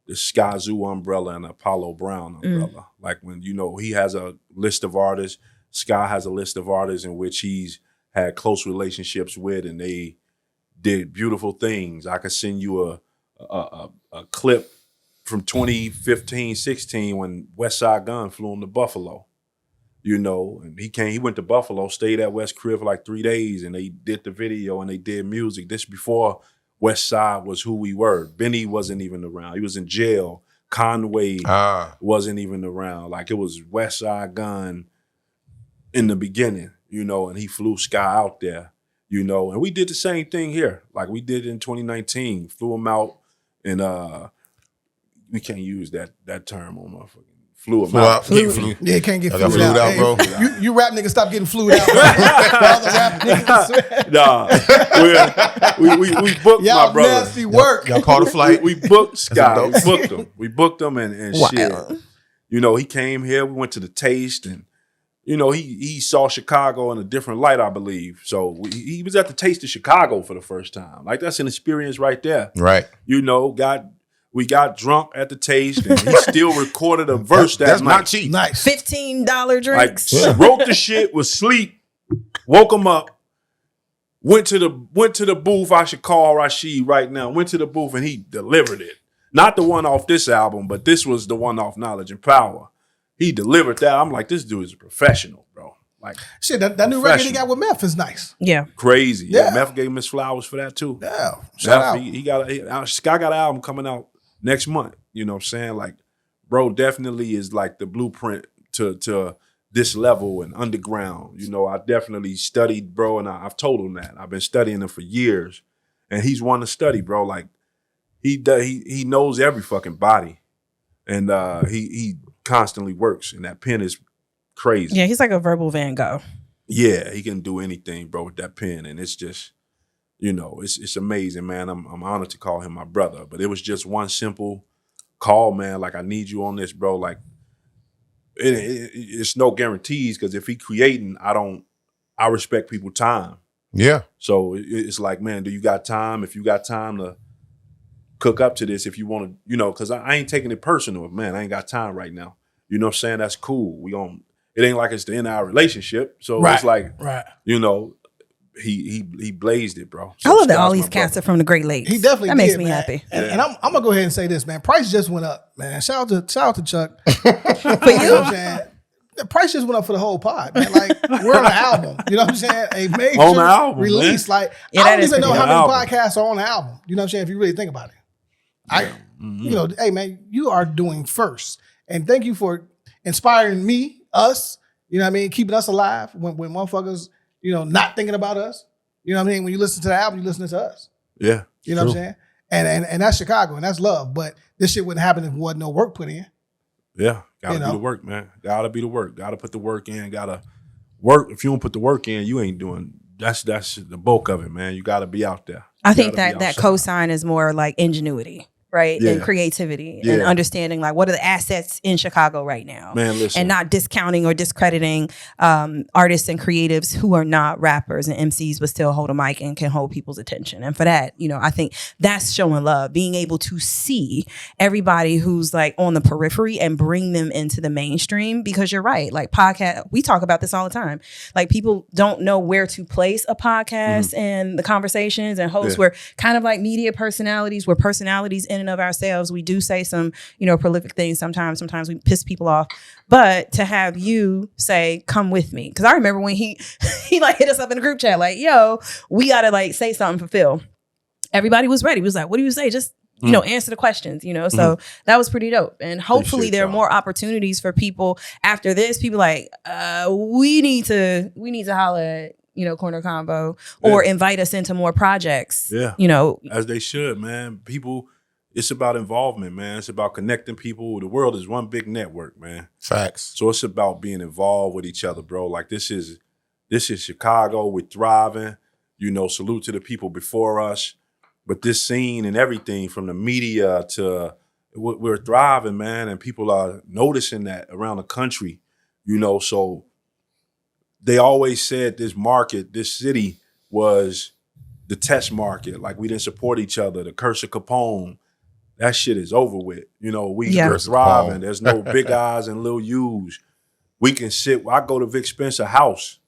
the Skyzoo umbrella, and the Apollo Brown umbrella. Like when he has a list of artists, Sky has a list of artists in which he's had close relationships with, and they did beautiful things. I could send you a clip from 2015-16 when West Side Gun flew him to Buffalo. You know, and he went to Buffalo, stayed at West Crib for like 3 days, and they did the video and they did music. This before West Side was who we were. Benny wasn't even around. He was in jail. Conway wasn't even around. Like, it was West Side Gun in the beginning, you know, and he flew Sky out there, you know. And we did the same thing here. Like, we did it in 2019. Flew him out, and we can't use that term on motherfucking. Flew him out. Flew. Yeah, can't get flued out. Hey, bro. You rap niggas stop getting flued out. Nah, we booked y'all my brother. Nasty work. Y'all called a flight. We booked Sky. We booked him and Wow. shit. You know, he came here. We went to the Taste, and you know, he saw Chicago in a different light, I believe. So he was at the Taste of Chicago for the first time. Like, that's an experience right there. Right. You know, we got drunk at the Taste, and he still recorded a verse That's night. not cheap. Nice. $15 drinks. Like, wrote the shit, was asleep, woke him up, went to the booth. I should call Rashid right now. Went to the booth and he delivered it. Not the one off this album, but this was the one off Knowledge and Power. He delivered that. I'm like, this dude is a professional, bro. Like, shit, that new record he got with Meth is nice. Yeah. crazy. Yeah. Meth gave him his flowers for that too. Yeah. Shout Meth, out. Sky got an album coming out next month. You know what I'm saying? Like, bro definitely is like the blueprint to this level and underground. You know, I definitely studied, bro, and I've told him that. I've been studying him for years. And he's one to study, bro. Like, he knows every fucking body. And he constantly works. And that pen is crazy. Yeah, he's like a verbal Van Gogh. Yeah, he can do anything, bro, with that pen. And it's just, you know, it's amazing, man. I'm honored to call him my brother. But it was just one simple call, man. Like, I need you on this, bro. Like, it's no guarantees, because if he creating, I respect people's time. Yeah. So it's like, man, do you got time? If you got time to cook up to this, if you want to, you know, because I ain't taking it personal. Man, I ain't got time right now. You know what I'm saying? That's cool. It ain't like it's the end of our relationship. So Right. it's like, Right. you know, he blazed it, bro. I love that Scott's all my these cats brother. are from the Great Lakes. He definitely that makes did, me man. happy. And I'm gonna go ahead and say this, man. Price just went up, man. Shout out to Chuck. For You know you, what I'm saying? The price just went up for the whole pod, man. Like, we're on an album. You know what I'm saying? A major On the album, release. man. Like, Yeah, I that don't is even know pretty how good. many podcasts are on the album. You know what I'm saying? If you really think about it. You know, hey man, you are doing first. And thank you for inspiring me, us, you know what I mean, keeping us alive when motherfuckers, you know, not thinking about us. You know what I mean? When you listen to the album, you listen to us. Yeah. You know what I'm saying? And that's Chicago and that's love. But this shit wouldn't happen if there wasn't no work put in. Yeah. Gotta You be know? the work, man. Gotta be the work. Gotta put the work in. Gotta work. If you don't put the work in, you ain't doing. That's the bulk of it, man. You gotta be out there. I You think gotta be that outside. cosign is more like ingenuity, right? Yeah. And creativity and Yeah. understanding like what are the assets in Chicago right now. Man, listen. And not discounting or discrediting artists and creatives who are not rappers and MCs but still hold a mic and can hold people's attention. And for that, you know, I think that's showing love, being able to see everybody who's like on the periphery and bring them into the mainstream. Because you're right, like podcast, we talk about this all the time. Like, people don't know where to place a podcast and the conversations, and hosts Yeah. were kind of like media personalities. We're personalities in and of ourselves. We do say some, you know, prolific things sometimes. Sometimes we piss people off. But to have you say, come with me. Because I remember when he like hit us up in the group chat, like, yo, we got to like say something for Phil. Everybody was ready. He was like, what do you say? Just, you know, answer the questions, you know? So that was pretty dope. And hopefully Appreciate there are y'all. more opportunities for people after this. People like, we need to holler at, you know, Corner Convo or invite us into more projects. Yeah. You know, As they should, man. People, it's about involvement, man. It's about connecting people. The world is one big network, man. Facts. So it's about being involved with each other, bro. Like, this is Chicago. We're thriving. You know, salute to the people before us. But this scene and everything, from the media to, we're thriving, man. And people are noticing that around the country, you know. So they always said this market, this city was the test market. Like, we didn't support each other. The curse of Capone. That shit is over with. You know, we're thriving. There's no big eyes and little U's. We can sit. I go to Vic Spencer's house.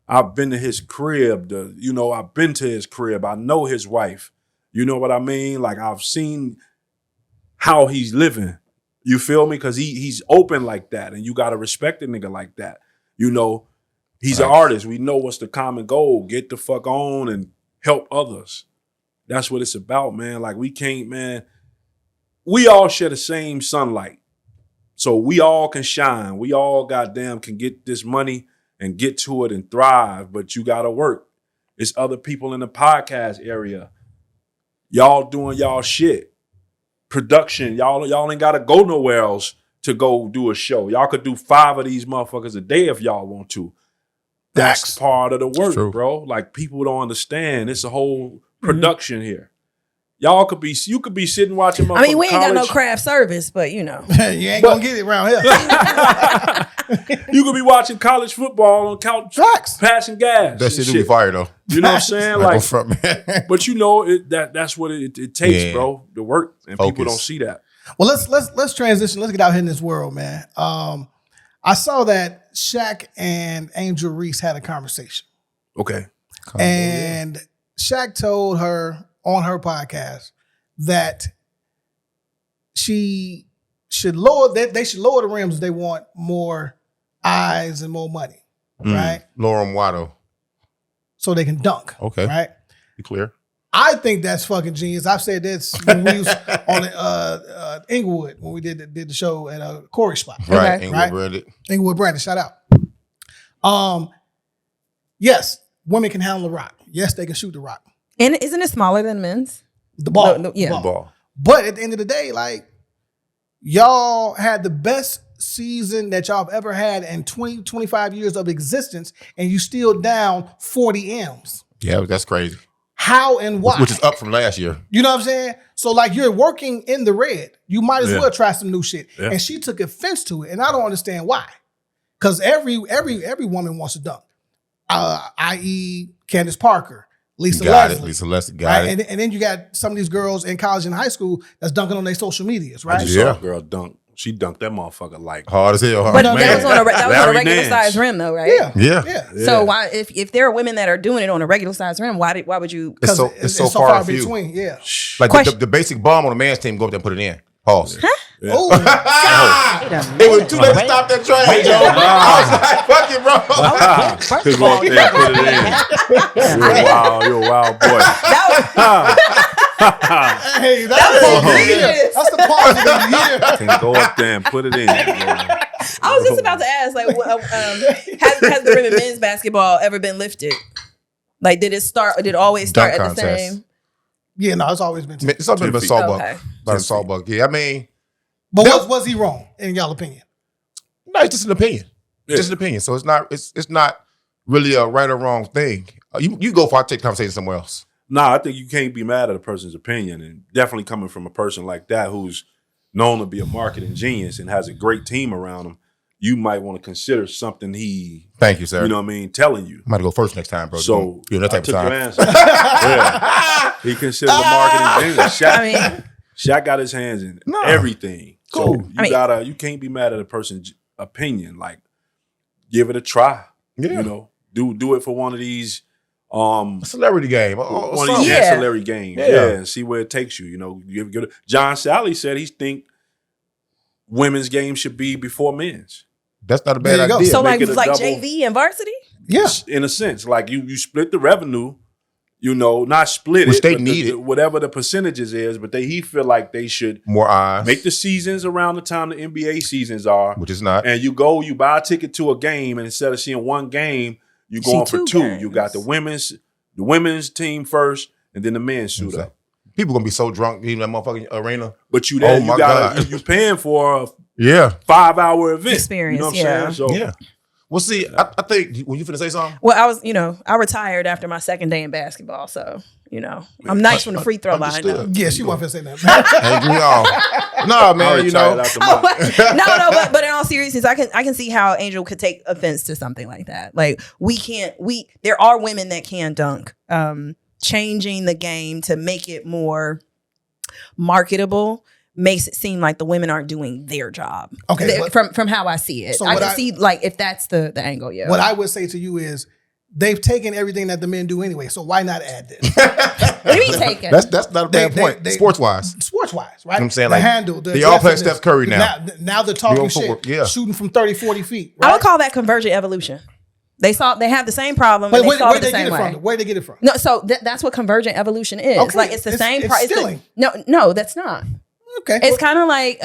I've been to his crib. I've been to his crib. I know his wife. You know what I mean? Like I've seen how he's living. You feel me? Because he's open like that, and you gotta respect a nigga like that. You know, he's an artist. We know what's the common goal. Get the fuck on and help others. That's what it's about, man. Like we can't, man. We all share the same sunlight. So we all can shine. We all goddamn can get this money and get to it and thrive, but you gotta work. It's other people in the podcast area. Y'all doing y'all shit. Production, y'all ain't gotta go nowhere else to go do a show. Y'all could do 5 of these motherfuckers a day if y'all want to. That's part of the work, bro. Like people don't understand. It's a whole production here. You could be sitting watching. I mean, we ain't got no craft service, but you know, you ain't gonna get it around here. You could be watching college football on couch, passing gas. That shit do be fire though. You know what I'm saying? Like, but you know that's what it takes, bro. The work, and people don't see that. Well, let's transition. Let's get out here in this world, man. I saw that Shaq and Angel Reese had a conversation. Okay, and Shaq told her on her podcast that they should lower the rims if they want more eyes and more money, right? Lower them wide, so they can dunk. Okay, right? Be clear. I think that's fucking genius. I've said this when we was on Inglewood when we did the show at a Corey spot. Right, Inglewood Brandon. Shout out. Yes, women can handle the rock. Yes, they can shoot the rock. And isn't it smaller than men's? The ball. The ball. But at the end of the day, like, y'all had the best season that y'all have ever had in 20, 25 years of existence, and you still down 40 M's. Yeah, that's crazy. How and why? Which is up from last year. You know what I'm saying? So, like, you're working in the red. You might as well try some new shit. Yeah. And she took offense to it, and I don't understand why. Because every woman wants to dunk. I.e. Candace Parker, Lisa Leslie. Got it. And then you got some of these girls in college and high school that's dunking on their social medias, right? I just saw a girl dunk. She dunked that motherfucker like hard as hell. But that was on a regular size rim, though, right? Yeah. So why, if there are women that are doing it on a regular size rim, why would you? It's so far between. Yeah. Like the basic bomb on a man's team, go up there and put it in. Pause. Huh? Yeah. Oh, God. It was too late to stop that train, Joe. I was like, fuck it, bro. Just walk there and put it in. You're a wild boy. Hey, that's the part of the year. Can go up there and put it in. I was just about to ask, like, has the rim in men's basketball ever been lifted? Like, did it always start Dunk at the contest. same? Yeah, no, it's always been. It's something about Sawbuck. Okay. About Sawbuck. Yeah, I mean, But was he wrong in y'all opinion? no, it's just an opinion. Yeah. Just an opinion. So it's not really a right or wrong thing. You go for it. I'll take the conversation somewhere else. Nah, I think you can't be mad at a person's opinion, and definitely coming from a person like that who's known to be a marketing genius and has a great team around him, you might want to consider something he. Thank you, sir. You know what I mean? Telling you. I might go first next time, bro. So that I type took of your time. answer. Yeah. He considers a marketing genius. Shaq got his hands in everything. Cool. So you can't be mad at a person's opinion. Like, give it a try. Yeah. You know, do it for one of these celebrity game. one of these ancillary games. Yeah, and see where it takes you. You know, John Sally said he think women's game should be before men's. That's not a bad idea. So like double. JV and varsity? Yeah. In a sense. Like you split the revenue, you know, not split Which it. they but need it. whatever the percentages is, but he feel like they should More eyes. make the seasons around the time the NBA seasons are. Which is not. And you buy a ticket to a game, and instead of seeing one game, you going for two. Games. You got the women's team first, and then the men's suit up. People gonna be so drunk leaving that motherfucking arena. But you there, you paying for a 5-hour event Experience, You know what I'm saying? So Well, see, I think when you finna say something. Well, I retired after my second day in basketball, so I'm nice from the free throw line. Though. Yeah, she wasn't finna say that. No, man, But in all seriousness, I can see how Angel could take offense to something like that. Like there are women that can dunk. Changing the game to make it more marketable makes it seem like the women aren't doing their job. Okay, from how I see it. So I can see like if that's the angle. Yeah. What I would say to you is they've taken everything that the men do anyway. So why not add this? What do you mean taken? That's not a bad point. Sports wise. Sports wise, right? You know what I'm saying? The Like, handle. they all play Steph Curry now. Now they're talking Real shit. football, yeah. Shooting from 30, 40 feet. I Right? would call that convergent evolution. They have the same problem, But and they where solve it they the get same it way. from? Where they get it from? No, so that's what convergent evolution is. Okay. Like it's the same. It's It's stealing. no, that's not. Okay. It's kind of like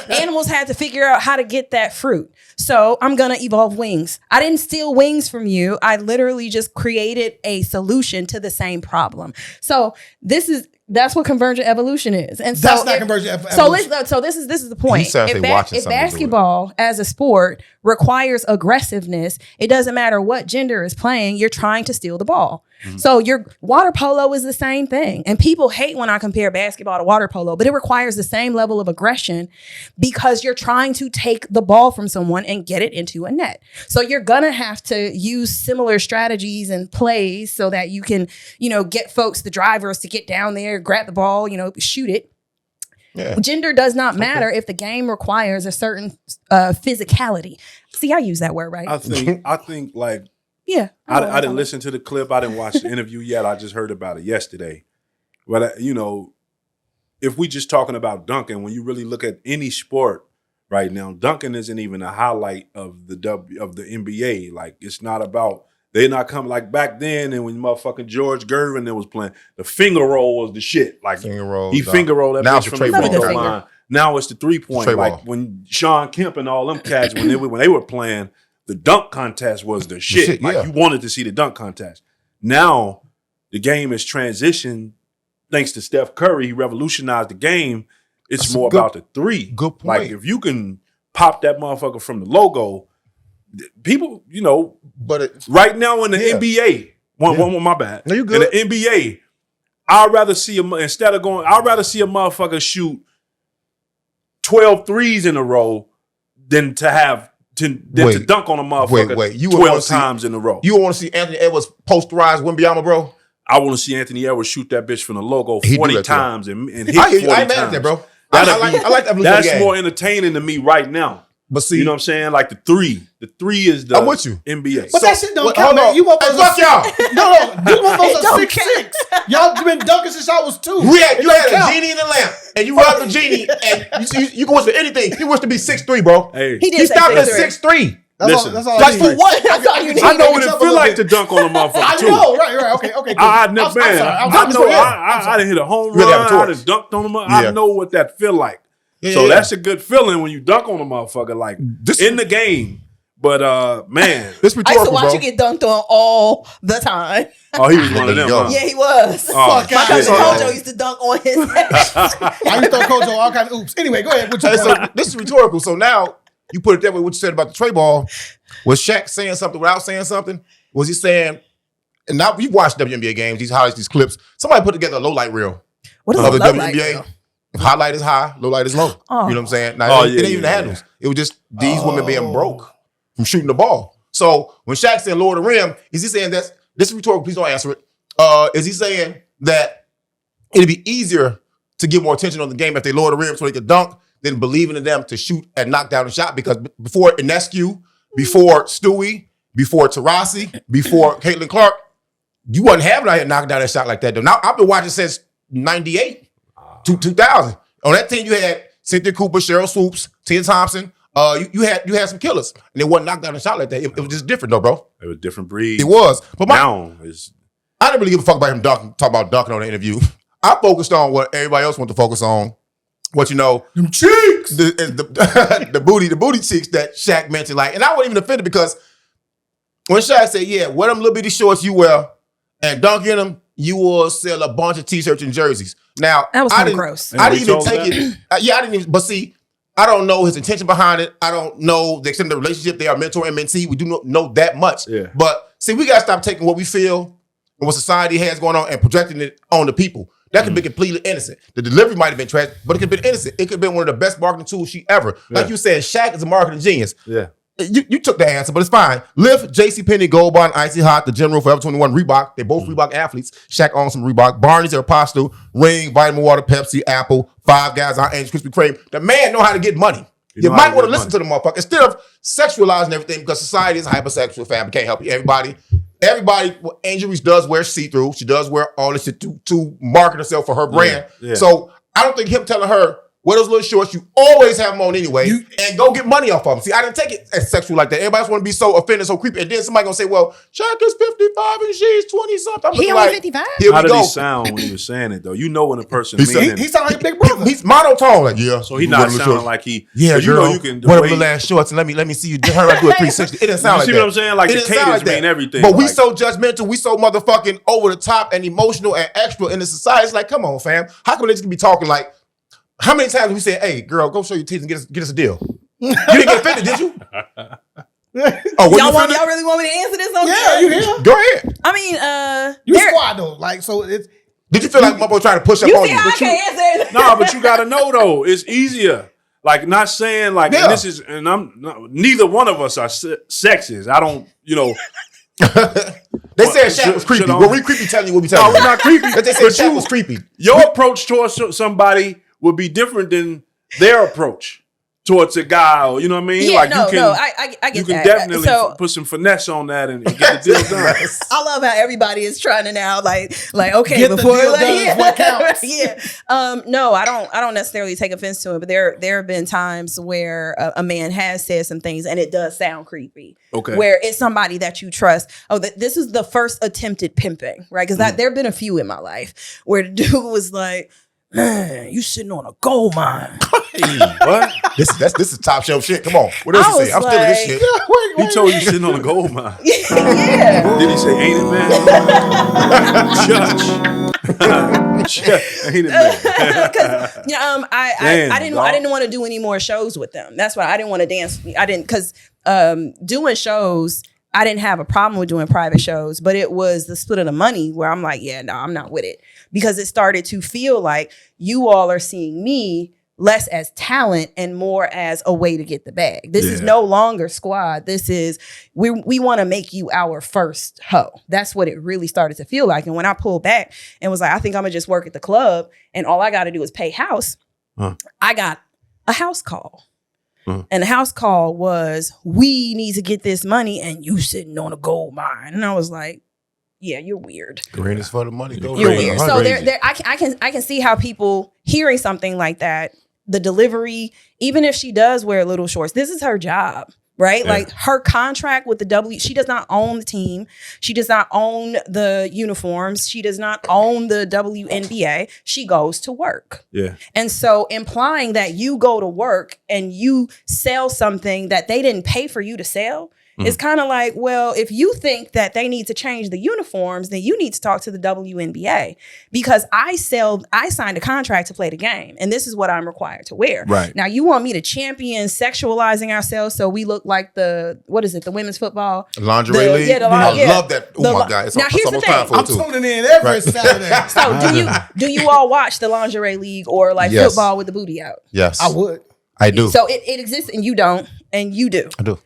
animals had to figure out how to get that fruit. So I'm going to evolve wings. I didn't steal wings from you. I literally just created a solution to the same problem. So that's what convergent evolution is. And so That's not convergent evolution. So this is the point. He sounds If, like watching if something do it. basketball as a sport requires aggressiveness, it doesn't matter what gender is playing, you're trying to steal the ball. Mm-hmm. So your water polo is the same thing. And people hate when I compare basketball to water polo, but it requires the same level of aggression because you're trying to take the ball from someone and get it into a net. So you're going to have to use similar strategies and plays so that you can, get folks, the drivers, to get down there, grab the ball, shoot it. Yeah. Gender does not matter if the game requires a certain physicality. See, I use that word, right? I think like Yeah. I didn't listen to the clip. I didn't watch the interview yet. I just heard about it yesterday. But if we just talking about dunking, when you really look at any sport right now, dunking isn't even a highlight of the NBA. Like, it's not about, they're not coming like back then. And when motherfucking George Gervin was playing, the finger roll was the shit. Like, Finger roll, he finger rolled that now bitch it's from a the tray free ball. throw line. Now it's the 3-point. Tray Like ball. when Sean Kemp and all them cats, when they were playing, the dunk contest was the shit. yeah. Like, you wanted to see the dunk contest. Now the game is transitioned thanks to Steph Curry. He revolutionized the game. It's That's more good- about the three. good point. Like, if you can pop that motherfucker from the logo, people, But right now in the Yeah. NBA, one my bad. No, you good. In the NBA, I'd rather see I'd rather see a motherfucker shoot 12 threes in a row than to Wait. dunk on a motherfucker Wait. You would wanna 12 see- times in a row. you want to see Anthony Edwards posterize Wembanyama, bro? I want to see Anthony Edwards shoot that bitch from the logo He do 40 that too. times and hit I 40 hear you. I ain't mad times. at that, bro. That'd I like be- the evolution of the That's game. more entertaining to me right now. But see, You know what I'm saying? Like the three is the I'm with you. NBA. But that shit don't Hold count, man. on. You want Hey, those fuck y'all. No, you want those Don't 6'6". Y'all been dunking since I was 2. You had count. a genie in the lamp, and you rubbed the genie, and you can wish for anything. He wished to be 6'3", bro. Hey, He did He say stopped at 6'3". 6'3". Listen, That's all Like I need. for what? That's all you need. I know what Jump it a feel little like bit. to dunk on a motherfucker I too. know, right, okay, cool. I'd never I'm sorry. I know I done hit a home Really run. have a I done torch. dunked on him. Yeah. I know what that feel like. So that's a good feeling when you dunk on a motherfucker like in the game. But man, This I used to rhetorical, watch bro. you get dunked on all the time. oh, he was one of them. Yo. Huh? Yeah, he was. Oh, Fuck My out. cousin shit. Kojo used to dunk on his ass. I used to throw Kojo all kinds of oops. Anyway, go ahead. What you Hey, so doing? this is rhetorical. So now you put it that way. What you said about the tray ball, was Shaq saying something without saying something? Was he saying? And now you watch WNBA games, these highlights, these clips. Somebody put together a low light reel What is of a the low WNBA. light reel? If highlight is high, low light is low. Oh. You know what I'm saying? Now, it ain't even the yeah, handles. It was just these women being broke from shooting the ball. So when Shaq said lower the rim, is he saying this is rhetorical? Please don't answer it. Is he saying that it'd be easier to get more attention on the game if they lower the rim so they could dunk than believing in them to shoot and knock down a shot? Because before Inescu, before Stewie, before Taurasi, before Caitlin Clark, you wasn't having out here knocking down that shot like that. Though. Now I've been watching since 98 to 2000. On that team, you had Cynthia Cooper, Cheryl Swoops, Tia Thompson. You had some killers, and they wasn't knocked down a shot like that. It was just different, though, bro. It was a different breed. It was. But Now is I didn't really give a fuck about him talking about dunking on the interview. I focused on what everybody else wanted to focus on. What them cheeks, the booty cheeks that Shaq mentioned. Like, and I wasn't even offended because when Shaq said, "Yeah, wear them little bitty shorts you wear and dunk in them, you will sell a bunch of t-shirts and jerseys." Now That was I kinda didn't- gross. I didn't And even we take told it. I didn't even. But see, I don't know his intention behind it. I don't know the extent of the relationship. They are mentor and mentee. We do not know that much. Yeah. But see, we gotta stop taking what we feel and what society has going on and projecting it on the people. That could be completely innocent. The delivery might have been trash, but it could have been innocent. It could have been one of the best marketing tools she ever. Like Yeah. you said, Shaq is a marketing genius. yeah. You took the answer, but it's fine. Lyft, JCPenney, Gold Bond, Icy Hot, The General, Forever 21, Reebok. They both Reebok athletes. Shaq owns some Reebok. Barney's, Apostle, Ring, Vitamin Water, Pepsi, Apple, Five Guys, Our Angels, Krispy Kreme. The man know how to get money. You might want to listen to the motherfucker instead of sexualizing everything because society is hypersexual, fam. Can't help you. Everybody, well, Angel Reese does wear see-through. She does wear all this shit to market herself for her brand. Yeah. So I don't think him telling her, wear those little shorts, you always have them on anyway, and go get money off of them. See, I didn't take it as sexual like that. Everybody want to be so offended, so creepy. And then somebody going to say, well, Shaq is 55 and she's 20-something. He only 55? How did he sound when he was saying it, though? You know when a person means it. He sounded like a big brother. He's monotone, like, yeah. So he's not sounding like he... Yeah, you girl, know you can... wear the last shorts and let me see you turn around do a 360. It didn't sound like that. You see what I'm saying? Like, the cadence mean everything. But we so judgmental, we so motherfucking over the top and emotional and extra in the society. It's like, come on, fam. How come they just be talking like... How many times we said, hey, girl, go show your teeth and get us a deal? You didn't get offended, did you? Y'all really want me to answer this on Yeah, you here? Go ahead. I mean, You squad though. Like, so it's... Did you feel like my boy trying to push up on you? I can't answer it. No, but you got to know, though. It's easier. Like, not saying, like, and this is... And neither one of us are sexist. I don't, They said Shaq was creepy. Were we creepy telling you what we telling you? No, we're not creepy. They said Shaq was creepy. Your approach towards somebody would be different than their approach towards a guy, or you know what I mean? Yeah, like I get you can that. definitely put some finesse on that and get the deal done. I love how everybody is trying to now like okay, get before the deal like, done is what counts. Yeah. No, I don't necessarily take offense to it, but there have been times where a man has said some things and it does sound creepy. Okay. Where it's somebody that you trust. Oh, this is the first attempted pimping, right? Because there have been a few in my life where the dude was like, man, you sitting on a gold mine. Hey, what? This is top shelf shit. Come on. What else you say? I'm still in this shit. He told you sitting on a gold mine. Yeah. Did he say, ain't it, man? Judge. Ain't it, man? Because I didn't want to do any more shows with them. That's why I didn't want to dance. Because doing shows, I didn't have a problem with doing private shows, but it was the split of the money where I'm like, yeah, no, I'm not with it. Because it started to feel like you all are seeing me less as talent and more as a way to get the bag. This is no longer squad. This is, we want to make you our first hoe. That's what it really started to feel like. And when I pulled back and was like, I think I'm going to just work at the club and all I got to do is pay house, I got a house call. And the house call was, we need to get this money and you sitting on a gold mine. And I was like, yeah, you're weird. Green is for the money. Go You're crazy. weird. So I can see how people hearing something like that, the delivery, even if she does wear little shorts, this is her job, right? Yeah. Like her contract with the she does not own the team. She does not own the uniforms. She does not own the WNBA. She goes to work. Yeah. And so implying that you go to work and you sell something that they didn't pay for you to sell, it's kind of like, well, if you think that they need to change the uniforms, then you need to talk to the WNBA because I signed a contract to play the game and this is what I'm required to wear. Right. Now you want me to champion sexualizing ourselves so we look like the women's football? Lingerie league? Yeah, I love that. Oh my God. Now here's the thing. I'm tuning in every Saturday. So do you all watch the lingerie league or like football with the booty out? Yes. I would. I do. So it exists and you don't and you do. I do.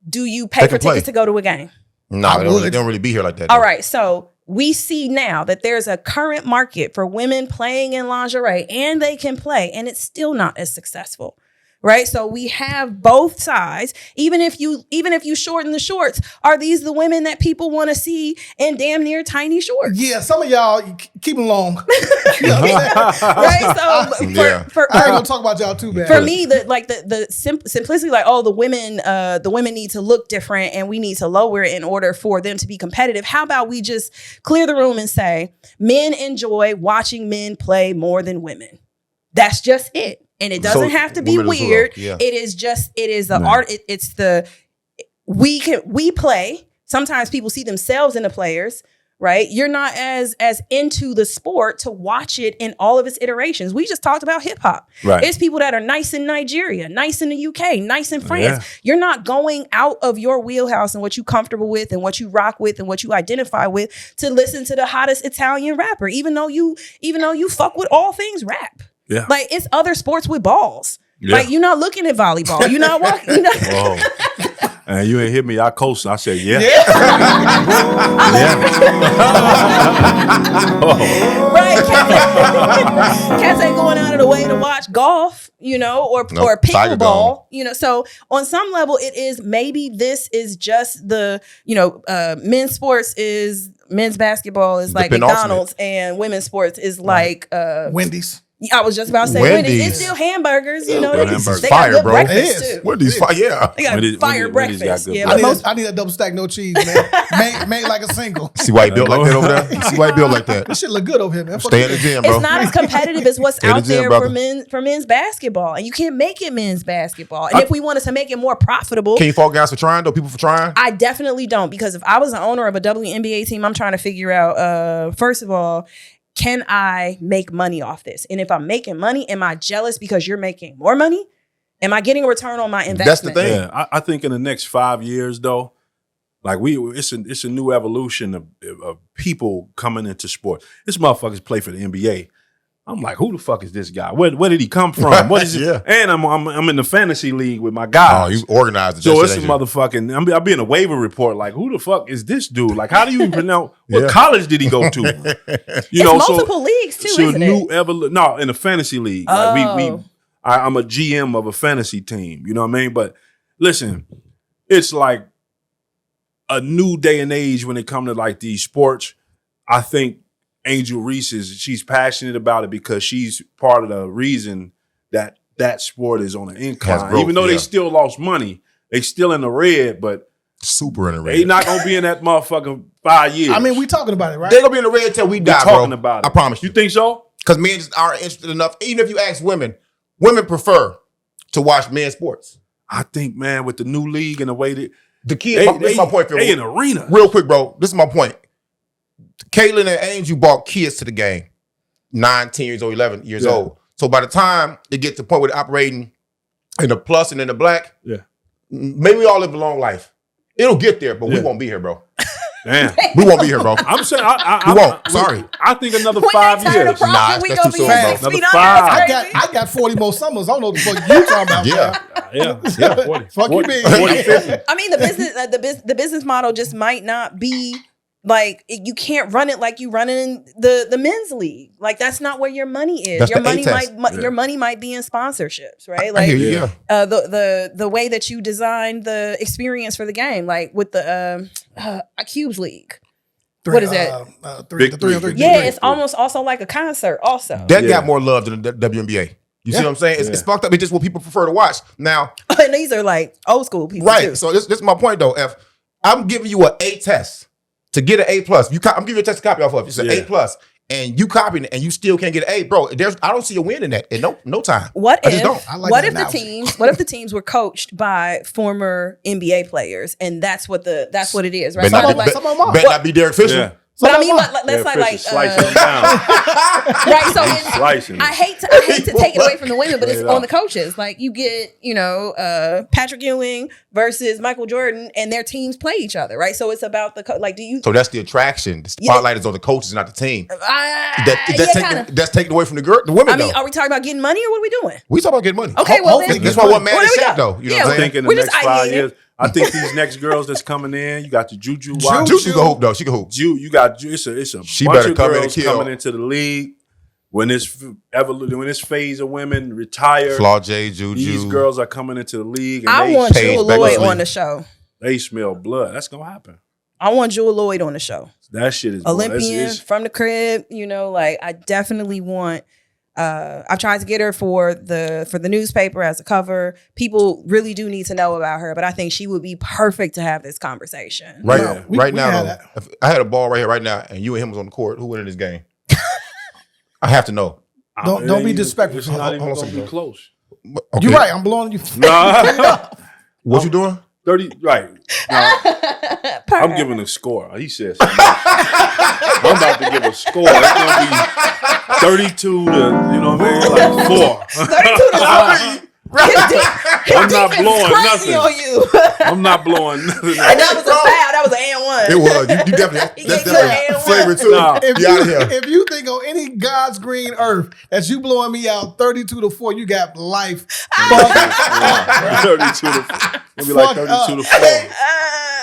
Do you pay for tickets to go to a game? No, they don't really be here like that. All right. So we see now that there's a current market for women playing in lingerie and they can play and it's still not as successful. Right. So we have both sides. Even if you shorten the shorts, are these the women that people want to see in damn near tiny shorts? Yeah, some of y'all keep them long. Right. So I ain't gonna talk about y'all too bad. For me, the simplicity, like, oh, the women need to look different and we need to lower it in order for them to be competitive. How about we just clear the room and say men enjoy watching men play more than women? That's just it. And it doesn't have to be weird. Yeah. It is the art. We play. Sometimes people see themselves in the players, right? You're not as into the sport to watch it in all of its iterations. We just talked about hip hop. Right. It's people that are nice in Nigeria, nice in the UK, nice in France. Yeah. You're not going out of your wheelhouse and what you're comfortable with and what you rock with and what you identify with to listen to the hottest Italian rapper, even though you fuck with all things rap. Yeah. Like it's other sports with balls. Yeah. Like you're not looking at volleyball. You're not walking. Whoa. And you ain't hit me. I coasted. I said, yeah. Right. Cats ain't going out of the way to watch golf. or Tiger pickleball, gone. So on some level it is, maybe this is just the, men's sports is, men's basketball is like McDonald's and women's sports is like Wendy's. I was just about to say Wendy's. It's still hamburgers, They Wendy's got is fire, good bro. breakfast It is. too. Wendy's fire, yeah. They got fire Wendy's got breakfast. good Yeah, breakfast. but I need a double stack, no cheese, man. made like a single. See why he built like that over there? You see why he built like that? This shit look good over here, man. Stay in the gym, bro. it's not as competitive as what's Stay in the out gym, there brother. for men's basketball, and you can't make it men's basketball. And if we wanted to make it more profitable, Can you fault guys for trying, though? People for trying? I definitely don't, because if I was the owner of a WNBA team, I'm trying to figure out, first of all, can I make money off this? And if I'm making money, am I jealous because you're making more money? Am I getting a return on my investment? That's the thing. Yeah, I think in the next 5 years, though, like it's a new evolution of people coming into sport. This motherfuckers play for the NBA. I'm like, who the fuck is this guy? Where did he come from? What is it? Yeah. And I'm in the fantasy league with my guys. Oh, you organized it. So it's a motherfucking. I'll be in a waiver report. Like, who the fuck is this dude? Like, how do you even pronounce? What college did he go to? It's multiple leagues too, isn't it? No, in a fantasy league. Like I'm a GM of a fantasy team. You know what I mean? But listen, it's like a new day and age when it comes to like these sports. I think Angel Reese she's passionate about it because she's part of the reason that sport is on an incline. Growth, even though they still lost money, they still in the red, but super in the red. they not gonna be in that motherfucking 5 years. I mean, we talking about it, right? They're going to be in the red till we We're die, talking bro. about it. I promise you. You think so? Because men just aren't interested enough. Even if you ask women prefer to watch men's sports. I think, man, with the new league and the way that The kid, this is my point, Phil. They in the arena. Real quick, bro. This is my point. Caitlin and Angel brought kids to the game, 9, 10 years old, 11 years old. So by the time they get to the point where they're operating in the plus and in the black, maybe we all live a long life. It'll get there, but we won't be here, bro. Damn. We won't be here, bro. I'm saying We won't. Sorry. I think another When 5 they turn years. the profit, we that's gonna too be soon, bro. 6 feet Another under. 5. That's crazy. I got 40 more summers. I don't know what the fuck you talking about. Yeah. man. Yeah. 40. Fuck you, 40, mean. 40, 50. I mean, the business model just might not be like, you can't run it like you run it in the men's league. Like, that's not where your money is. That's Your the money A-test. your money might be in sponsorships, right? I Like, hear you, yeah. the way that you design the experience for the game, like with the Cubes League. What is that? Big Three on three. three. Yeah, it's almost also like a concert also. That got more love than the WNBA. You see what I'm saying? It's fucked up. It's just what people prefer to watch. Now, And these are like old school people right. too. So this is my point, though. If I'm giving you an A test to get an A+, I'm giving you a test to copy off of. It's an A+, and you copying it, and you still can't get an A, bro. I don't see a win in that in no time. What I just don't. I like what that if the analogy. teams what if the teams were coached by former NBA players, and that's what it is, right? Better not, some of them are. better not be Derek Fisher. Yeah. But I Some mean, of them like, let's Yeah, like Fisher slicing them down. right. So it's, Slicing them. I hate to take it away from the women, but it's on the coaches. Like, you get, Patrick Ewing versus Michael Jordan, and their teams play each other, right? So it's about do you? So that's the attraction. The spotlight is on the coaches, not the team. Kinda. That's taken away from the women, I mean, though. are we talking about getting money, or what are we doing? We talking about getting money. Okay, well hopefully then, That's why one man well, is there we Shaq, go. though. You know Yeah, what I I'm saying? think in the We next just 5 ideated. years, I think these next girls that's coming in, you got the Juju Watch. Juju can hoop, though. She can hoop. You got it's a She bunch better of come in and girls kill. coming into the league. When this phase of women retire, Flaw J, Juju. these girls are coming into the league. And I they, want Paige Jewel Lloyd Beckley. on the show. they smell blood. That's gonna happen. I want Jewel Lloyd on the show. That shit is Olympian it's- from the crib, I definitely want. I've tried to get her for the newspaper as a cover. People really do need to know about her, but I think she would be perfect to have this conversation. Right, Yeah, we now, had though, that. if I had a ball right here, right now, and you and him was on the court, who win in this game? I have to know. Don't be disrespectful. It's not Hold even on a gonna second, be close. Okay. You're right. I'm blowing you. Nah. What you doing? 30, right. Now, I'm giving a score. He said something. I'm about to give a score. It's going to be 32 to, like 4. 32 to 4. I'm not blowing Crazy nothing. on you. I'm not blowing nothing. And that was a foul. That was an and one. It was. You definitely. That's Yeah, definitely yeah. flavor too. Nah. If Get out of here. if you think on any God's green earth that you blowing me out 32 to 4, you got life. 32 to 4. It'll be like 32 to 4.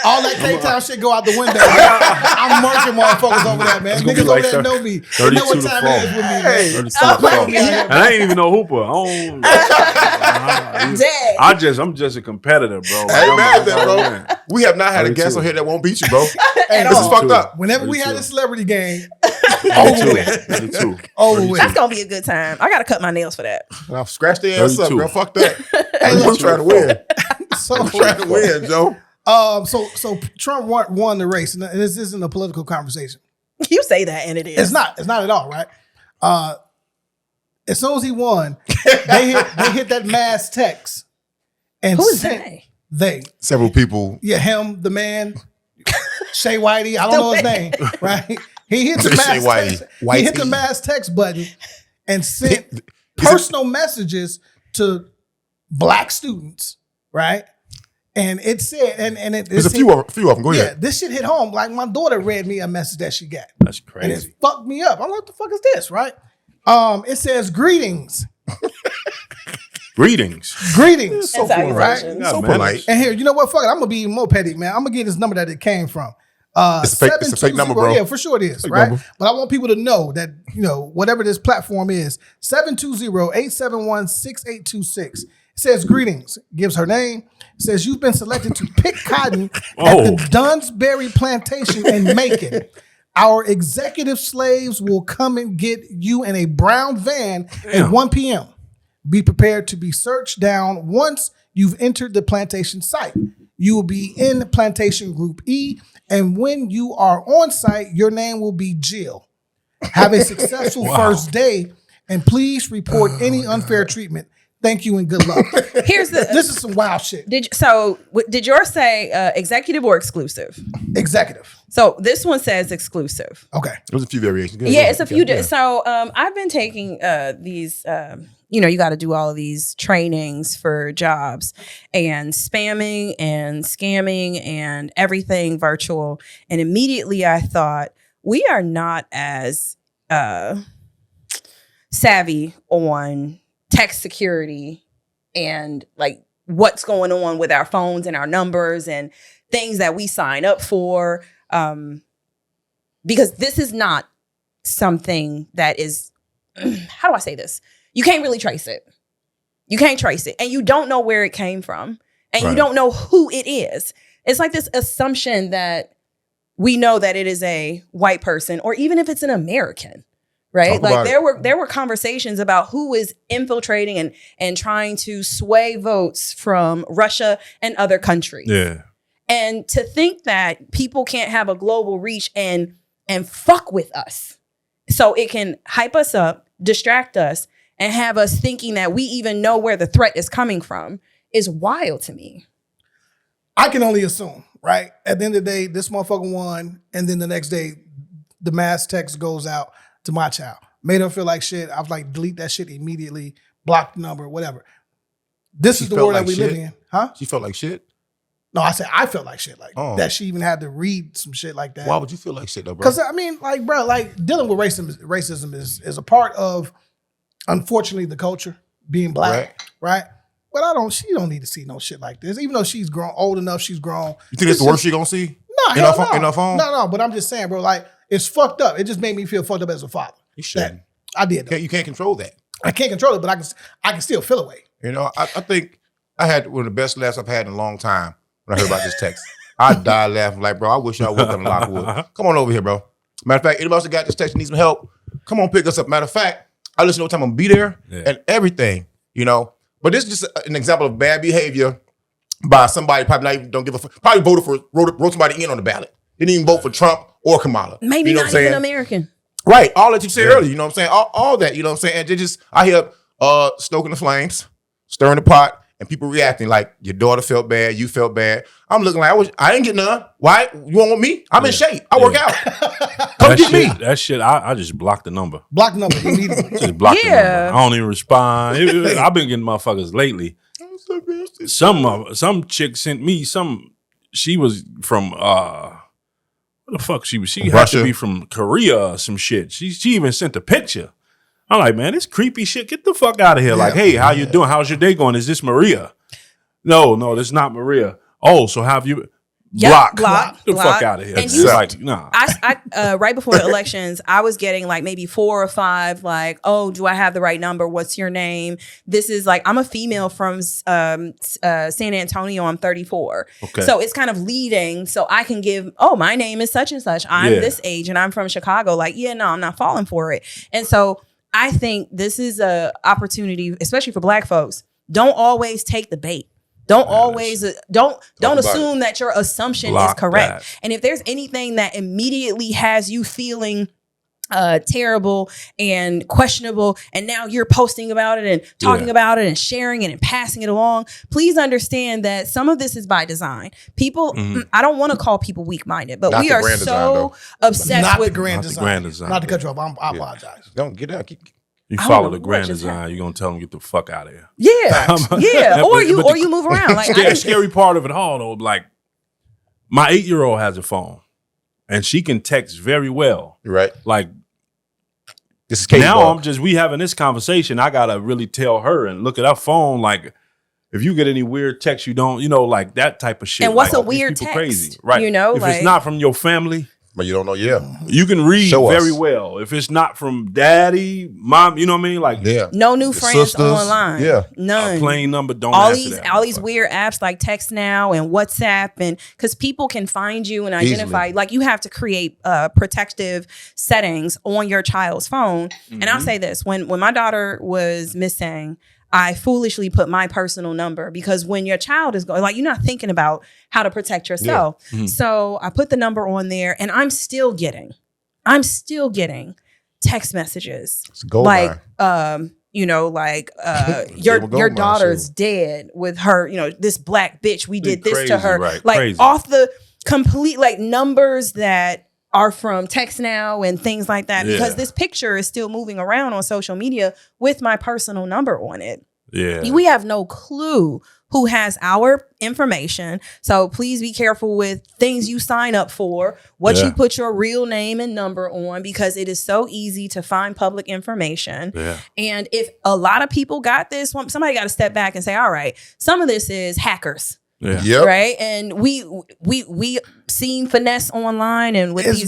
All that K-Town shit go out the window. I'm marking motherfuckers over there, man. Niggas over there know me. They know what time it is with me, man. 32 to 4. And I ain't even no hooper. I'm just a competitor, bro. Hey, man, bro. We have not had a guest on here that won't beat you, bro. This is fucked up. Whenever we had a celebrity game, 32. over with. That's gonna be a good time. I gotta cut my nails for that. I'll scratch their ass up, 32. bro. Fuck that. Hey, I'm look, trying to win. So, I'm trying to win, Joe. so Trump won the race, and this isn't a political conversation. You say that, and it is. It's not at all, right? As soon as he won, they hit that mass text. And who is they? They. Several people. Yeah, him, the man, Shay Whitey. I don't know his name, right? He hit the mass text. He hit the mass text button and sent personal messages to black students, right? And it said, and there's a few of them. Go ahead. Yeah, this shit hit home. Like my daughter read me a message that she got. That's crazy. And it fucked me up. I'm like, what the fuck is this, right? It says greetings. Greetings. So cool, right? So polite. And here, you know what? Fuck it. I'm gonna be even more petty, man. I'm gonna get this number that it came from. It's a fake number, bro. Yeah, for sure it is, right? Number. But I want people to know that, whatever this platform is, 720-871-6826. It says greetings, gives her name. It says you've been selected to pick cotton at the Dunsbury Plantation in Macon. Our executive slaves will come and get you in a brown van at 1 p.m. Be prepared to be searched down once you've entered the plantation site. You will be in plantation group E, and when you are on site, your name will be Jill. Have a successful first day, and please report any unfair treatment. Thank you and good luck. This is some wild shit. Did yours say executive or exclusive? Executive. So this one says exclusive. Okay. There's a few variations. It's a few. So I've been taking these. You got to do all of these trainings for jobs, and spamming and scamming and everything virtual. And immediately I thought, we are not as savvy on tech security and like what's going on with our phones and our numbers and things that we sign up for. Because this is not something that is, how do I say this? You can't really trace it. You can't trace it. And you don't know where it came from. And you don't know who it is. It's like this assumption that we know that it is a white person, or even if it's an American, right? Like there were conversations about who is infiltrating and trying to sway votes from Russia and other countries. Yeah. And to think that people can't have a global reach and fuck with us so it can hype us up, distract us, and have us thinking that we even know where the threat is coming from is wild to me. I can only assume, right? At the end of the day, this motherfucker won, and then the next day, the mass text goes out to my child. Made her feel like shit. I was like, delete that shit immediately, block the number, whatever. This is the world that we live in. Huh? She felt like shit? No, I said I felt like shit. Like that she even had to read some shit like that. Why would you feel like shit though, bro? Because I mean, like, bro, like dealing with racism is a part of, unfortunately, the culture, being black, right? But she don't need to see no shit like this. Even though she's grown, old enough, she's grown. You think it's the worst she gonna see? No, in her phone? No, but I'm just saying, bro, like, it's fucked up. It just made me feel fucked up as a father. You shouldn't. I did. You can't control that. I can't control it, but I can still feel away. I think I had one of the best laughs I've had in a long time when I heard about this text. I died laughing like, bro, I wish y'all would come to Lockwood. Come on over here, bro. Matter of fact, anybody else that got this text and needs some help, come on, pick us up. Matter of fact, I listen to what time I'm gonna be there and everything, But this is just an example of bad behavior by somebody probably not even don't give a fuck. Probably wrote somebody in on the ballot. Didn't even vote for Trump or Kamala. Maybe not even American. Right. All that you said earlier, you know what I'm saying? All that, you know what I'm saying? And they just, I hear stoking the flames, stirring the pot, and people reacting like your daughter felt bad, you felt bad. I'm looking like I didn't get none. Why? You want me? I'm in shape. I work out. Come get me. That shit, I just blocked the number. Block the number immediately. Just block the number. I don't even respond. I've been getting motherfuckers lately. Some chick sent me she was from what the fuck she was? She had to be from Korea or some shit. She even sent a picture. I'm like, man, this creepy shit. Get the fuck out of here. Like, hey, how you doing? How's your day going? Is this Maria? No, that's not Maria. Oh, so have you? Yep, block. The fuck out of here. And It's you- like, nah. I right before the elections, I was getting like maybe 4 or 5, like, oh, do I have the right number? What's your name? This is like, I'm a female from San Antonio. I'm 34. Okay. So it's kind of leading. So I can give, oh, my name is such and such. I'm Yeah. this age and I'm from Chicago. Like, yeah, no, I'm not falling for it. And so I think this is a opportunity, especially for Black folks. Don't always take the bait. Don't always don't assume that your assumption is correct. And if there's anything that immediately has you feeling terrible and questionable, and now you're posting about it and talking about it and sharing it and passing it along, please understand that some of this is by design. People, I don't want to call people weak-minded, but Not we the are grand so obsessed Not with the grand design. Not to cut you off. I apologize. Don't get out. You I follow don't the know grand what just design, you're gonna tell them get the fuck out of here. yeah, or you move around. Like the scary part of it all, though, like my 8-year-old has a phone, and she can text very well. Right. Like this is now, we having this conversation. I gotta really tell her and look at her phone. Like if you get any weird text, you don't, like that type of shit. And what's like, a weird people text? crazy, right? If it's not from your family. But you don't know, you can read Show very us. well. If it's not from daddy, mom, you know what I mean? Like, no new Your friends sisters, online. None. a plain number, don't all answer these that. all these weird apps like Text Now and WhatsApp, and because people can find you and identify. Easily. Like you have to create protective settings on your child's phone. And I'll say this: when my daughter was missing, I foolishly put my personal number, because when your child is going, like, you're not thinking about how to protect yourself. So I put the number on there, and I'm still getting text messages like, your daughter's dead with her, this black bitch. We did this to her, right? Like Crazy. off the complete, like numbers that are from Text Now and things like that, because this picture is still moving around on social media with my personal number on it. Yeah. We have no clue who has our information. So please be careful with things you sign up for, what you put your real name and number on, because it is so easy to find public information. Yeah. And if a lot of people got this, somebody got to step back and say, all right, some of this is hackers. Yeah. Yep. Right. And we seen finesse online, and with It's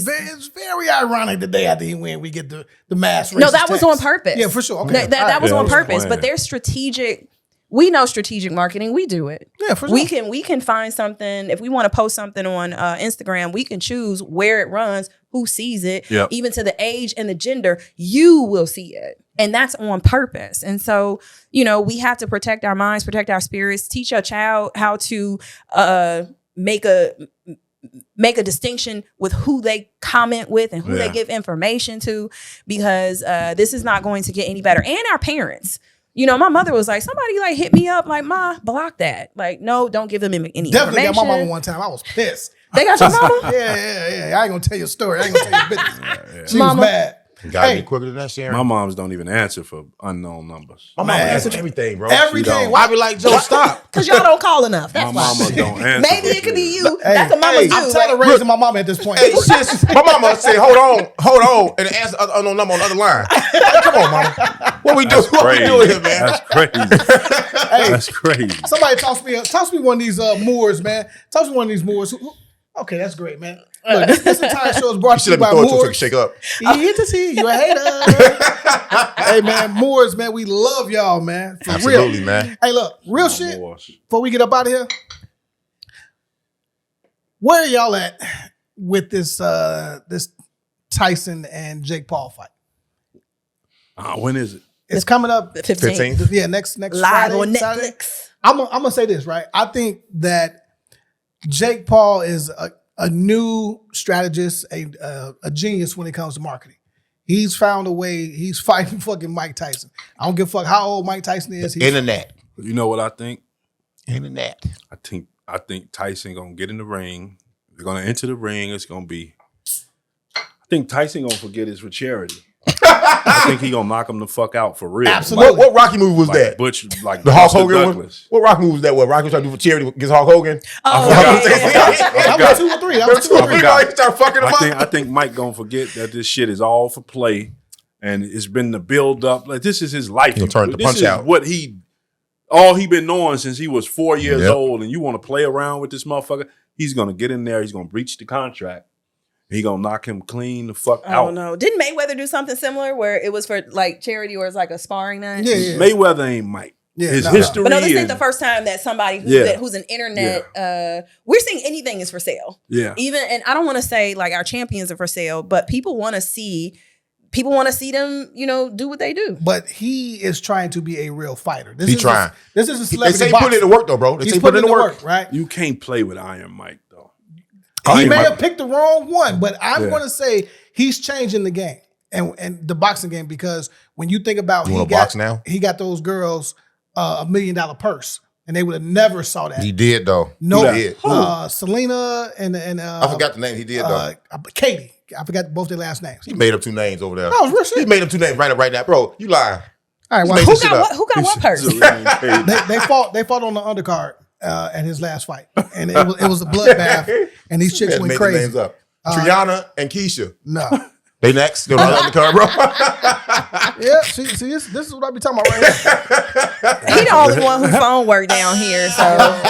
very ironic the day after he win, we get the mass racist no, that was text. on purpose. Yeah, for sure. Okay. That was on was purpose. planned. But there's strategic. We know strategic marketing. We do it. Yeah, for sure. We can find something. If we want to post something on Instagram, we can choose where it runs, who sees it, even to the age and the gender. You will see it. And that's on purpose. And so, we have to protect our minds, protect our spirits, teach your child how to make a distinction with who they comment with and who they give information to, because this is not going to get any better. And our parents. My mother was like, somebody like hit me up, like, Ma, block that. Like, no, don't give them any Definitely information. got my mama one time. I was pissed. They got your mama? Yeah. I ain't gonna tell you a story. I ain't gonna tell you business. She Mama. was mad. You gotta be quicker than that, Sharon. My moms don't even answer for unknown numbers. My mama answers everything, bro. Everything. I be like, Joe, stop. Because y'all don't call enough. That's My why. mama don't answer. Maybe for it could be shit. you. That's what mamas do. I'm tired of Like, raising my mama at this point. Hey, sis, my mama said, hold on, and answer unknown number on the other line. Like, come on, mama. What we doing? What we doing here, man? That's crazy. That's crazy. Somebody toss me one of these Moors, man. Toss me one of these Moors. Okay, that's great, man. Look, this entire show is brought to you Should by have been throw it to Moors. shake up. Easy to see you a hater. Hey, man, Moors, man, we love y'all, man. For Absolutely, real. man. Hey, look, real shit. Moors. Before we get up out of here, where are y'all at with this this Tyson and Jake Paul fight? When is it? It's coming up 15th. Yeah, next Live Friday, on Saturday. Netflix. I'm gonna say this, right? I think that Jake Paul is a new strategist, a genius when it comes to marketing. He's found a way. He's fighting fucking Mike Tyson. I don't give a fuck how old Mike Tyson is. Internet. You know what I think? Internet. I think Tyson gonna get in the ring. They're gonna enter the ring. It's gonna be. I think Tyson gonna forget it's for charity. I think he gonna knock him the fuck out for real. Absolutely. What Rocky movie was Like that? Butch, like The Hulk Buster Hogan one? Douglas. What Rocky movie was that? What Rocky was trying to do for charity against Hulk Hogan? Oh, That was 2 or 3. That was 2 or 3. forgot. He started fucking him up. I think Mike gonna forget that this shit is all for play, and it's been the build up. Like this is his life. He'll turn the This punch is out. What he been knowing since he was 4 years Yep. old, and you want to play around with this motherfucker. he's gonna get in there. He's gonna breach the contract. He gonna knock him clean the fuck out. Oh no! Didn't Mayweather do something similar where it was for like charity or it's like a sparring match? Yeah. Mayweather ain't Mike. Yeah, His no. history. But no, this is, ain't the first time that somebody who's an internet. We're seeing anything is for sale. Yeah. Even and I don't want to say like our champions are for sale, but people want to see them, do what they do. But he is trying to be a real fighter. This He is trying. This is a They celebrity say he boxer. put in the work though, bro. They He's say put in the work. right? You can't play with Iron Mike though. He Iron may Mike- have picked the wrong one, but I'm Yeah. going to say he's changing the game and the boxing game because when you think about You wanna box now? he got those girls $1 million purse, and they would have never saw that. He did though. No, He did. Selena and I forgot the name. He did though. Katie. I forgot both their last names. He made up 2 names over there. That was real shit. He made up 2 names right now, bro. You lying? All right, He well, made Who this shit got up. what? Who got what purse? they fought on the undercard at his last fight, and it was a bloodbath, and these chicks Man, went made the crazy. names up. Triana and Keisha. No, They next. They're on the undercard, bro. yeah. See, this is what I be talking about right here. He the only one whose phone worked down here. So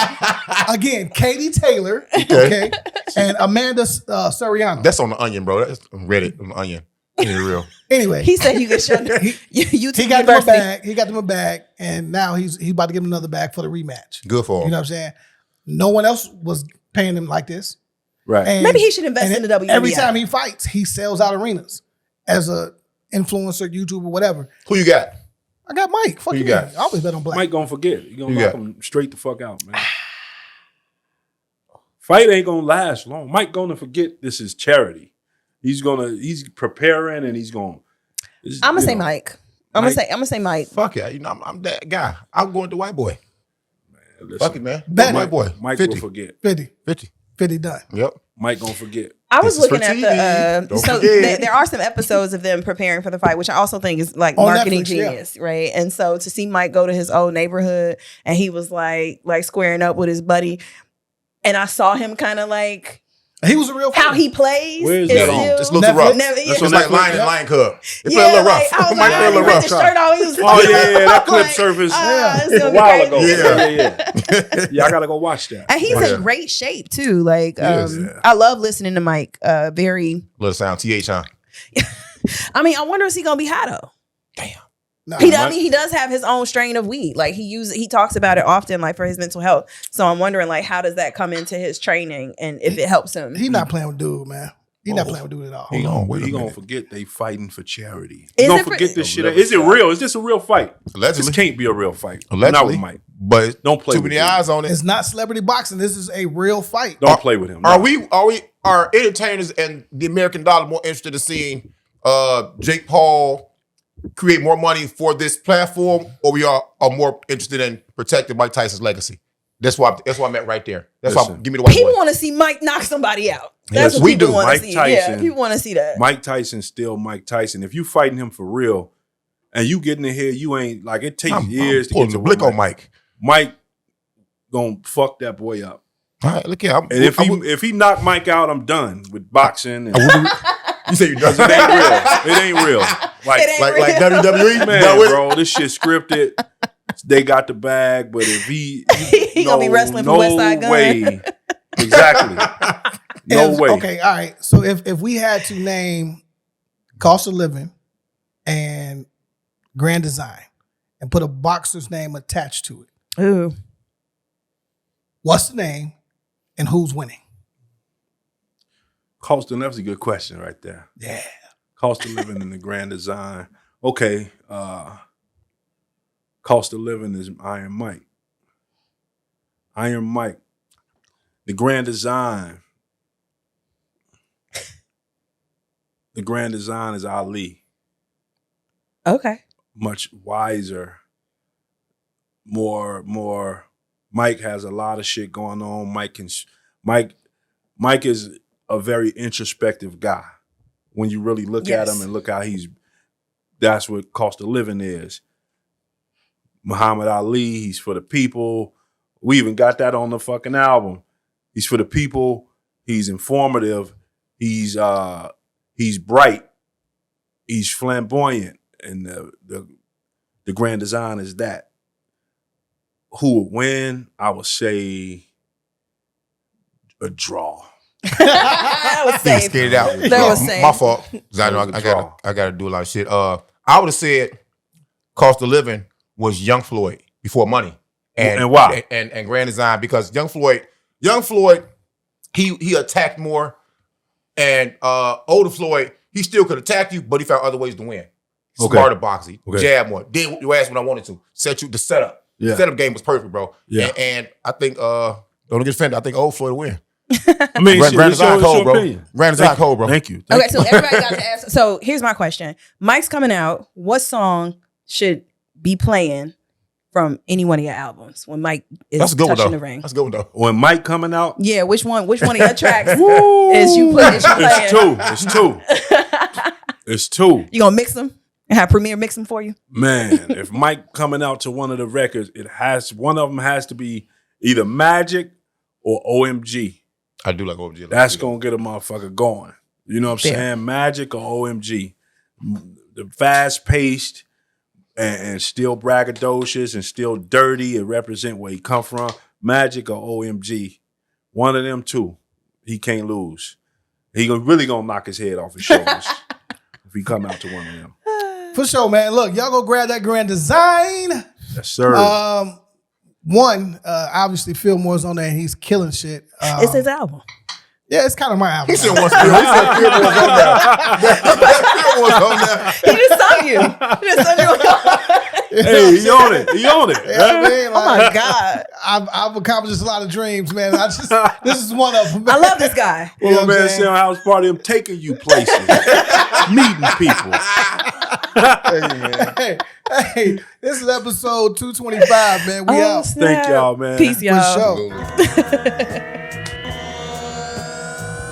Again, Katie Taylor, okay, and Amanda Soriano. That's on the Onion, bro. That's on Reddit on the Onion. Ain't it real? Anyway, he said you could show he YouTube got them a University. bag. He got them a bag, and now he's about to give him another bag for the rematch. Good for him. You know what I'm saying? No one else was paying him like this. Right. And, Maybe he should invest and in the WNBA. Every time he fights, he sells out arenas as a influencer, YouTuber, whatever. Who you got? I got Mike. Fuck Who you you. got? I always bet on Black. Mike gonna forget. You gonna You knock got- him straight the fuck out, man. Fight ain't gonna last long. Mike gonna forget this is charity. He's preparing and he's gonna. I'm gonna say Mike. I'm gonna say Mike. Fuck yeah. You know, I'm that guy. I'm going to white boy. Listen, Fuck it, man. Bet. White boy. Mike 50. will forget. 50. 50. 50 done. Yep. Mike gonna forget. I was This is looking for at TV. Don't so forget. there are some episodes of them preparing for the fight, which I also think is like On marketing Netflix, yeah. genius, right? And so to see Mike go to his old neighborhood and he was like squaring up with his buddy, and I saw him kind of like He was a real how fighter. he plays. Where is is that on? still- Just Little Rough. Never- It's yeah. like Lion and Yep. Lion Cub. They play Yeah, a little rough. like, I was Mike like, play a he little ripped rough. his shirt off. He was Oh yeah, that clip like, surfaced it's a gonna be while ago. crazy. Yeah. Yeah, I gotta go watch that. And he's Yeah. in great shape too. Like, is, yeah. I love listening to Mike. Very. Little sound. TH, huh? I mean, I wonder is he gonna be high though? Nah, He does. Mike- I mean, he does have his own strain of weed. Like he talks about it often, like for his mental health. So I'm wondering, like, how does that come into his training and if it helps him? He not playing with dude, man. He not playing with dude at all. Hold on, wait a He gonna minute. forget they fighting for charity. Is He gonna it for- forget this shit. Never Is it stop. real? Is this a real fight? Allegedly. This can't be a real fight. Not Allegedly. with Mike. But Don't play too with many him. eyes on it. It's not celebrity boxing. This is a real fight. Don't play with him. Are entertainers and the American dollar more interested in seeing Jake Paul create more money for this platform, or we are more interested in protecting Mike Tyson's legacy? That's why I meant right there. That's why Listen. give me the white People boy. want to see Mike knock somebody out. Yes, That's what we people do. want Mike to see. Yeah, Tyson. people want to see that. Mike Tyson's still Mike Tyson. If you fighting him for real and you getting in here, you ain't like it takes I'm years to pulling get the to blick where on Mike. Mike gonna fuck that boy up. All right, look here. And if he knock Mike out, I'm done with boxing. And you say you're done. it ain't real. It ain't real. Like, It ain't like real. WWE, man, done with it? bro, this shit scripted. They got the bag, but if he He gonna be wrestling for West Side Gun. way. Exactly. No If- way. Okay, all right. So if we had to name cost of living and grand design and put a boxer's name attached to it, Ooh. what's the name and who's winning? Cost of living's a good question right there. Yeah. Cost of living and the grand design. Okay. Cost of living is Iron Mike. Iron Mike. The grand design. The grand design is Ali. Okay. Much wiser. More. Mike has a lot of shit going on. Mike is a very introspective guy. When you really look at him and look how that's what cost of living is. Muhammad Ali, he's for the people. We even got that on the fucking album. He's for the people. He's informative. He's bright. He's flamboyant. And the grand design is that. Who would win? I would say a draw. That was He safe. scared it out. That was safe. My fault. 'Cause I know I gotta do a lot of shit. I would have said cost of living was Young Floyd before Money. And why? And Grand Design, because Young Floyd, he attacked more, and older Floyd, he still could attack you, but he found other ways to win. Smarter boxing, jab more, did your ass when I wanted to. The setup. Yeah. The setup game was perfect, bro. Yeah. And I think don't get offended. I think old Floyd will win. I mean, Grand Design cold, bro. opinion. Grand Design cold, bro. Thank you. Okay, so everybody got to ask. So here's my question. Mike's coming out. What song should be playing from any one of your albums when Mike is That's a good one, touching though. the ring? That's a good one, though. When Mike coming out, Yeah, which one of your tracks is you playing? it's two. It's two. You gonna mix them and have Premier mix them for you? Man, if Mike coming out to one of the records, one of them has to be either Magic or OMG. I do like OMG. That's gonna get a motherfucker going. You know what I'm Yeah. saying? Magic or OMG. The fast paced and still braggadocious and still dirty and represent where he come from. Magic or OMG. One of them two. He can't lose. He really gonna knock his head off his shoulders if he come out to one of them. For sure, man. Look, y'all go grab that Grand Design. Yes, sir. Obviously, Philmore's on there and he's killing shit. It's his album. Yeah, it's kind of my album. He said once Philmore's on there. Philmore's on there. He just sung you. He just sung you. Hey, he on it. He on it. You know what I mean? Oh my God. I've accomplished a lot of dreams, man. This is one of them. I love this guy. You know Well, what I'm man, saying? Sound House Party, I'm taking you places, meeting people. Hey, this is episode 225, man. We out. snap. Thank y'all, man. Peace, For y'all. sure.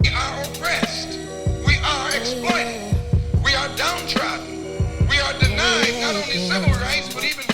We are oppressed. We are exploited. We are downtrodden. We are denied not only civil rights, but even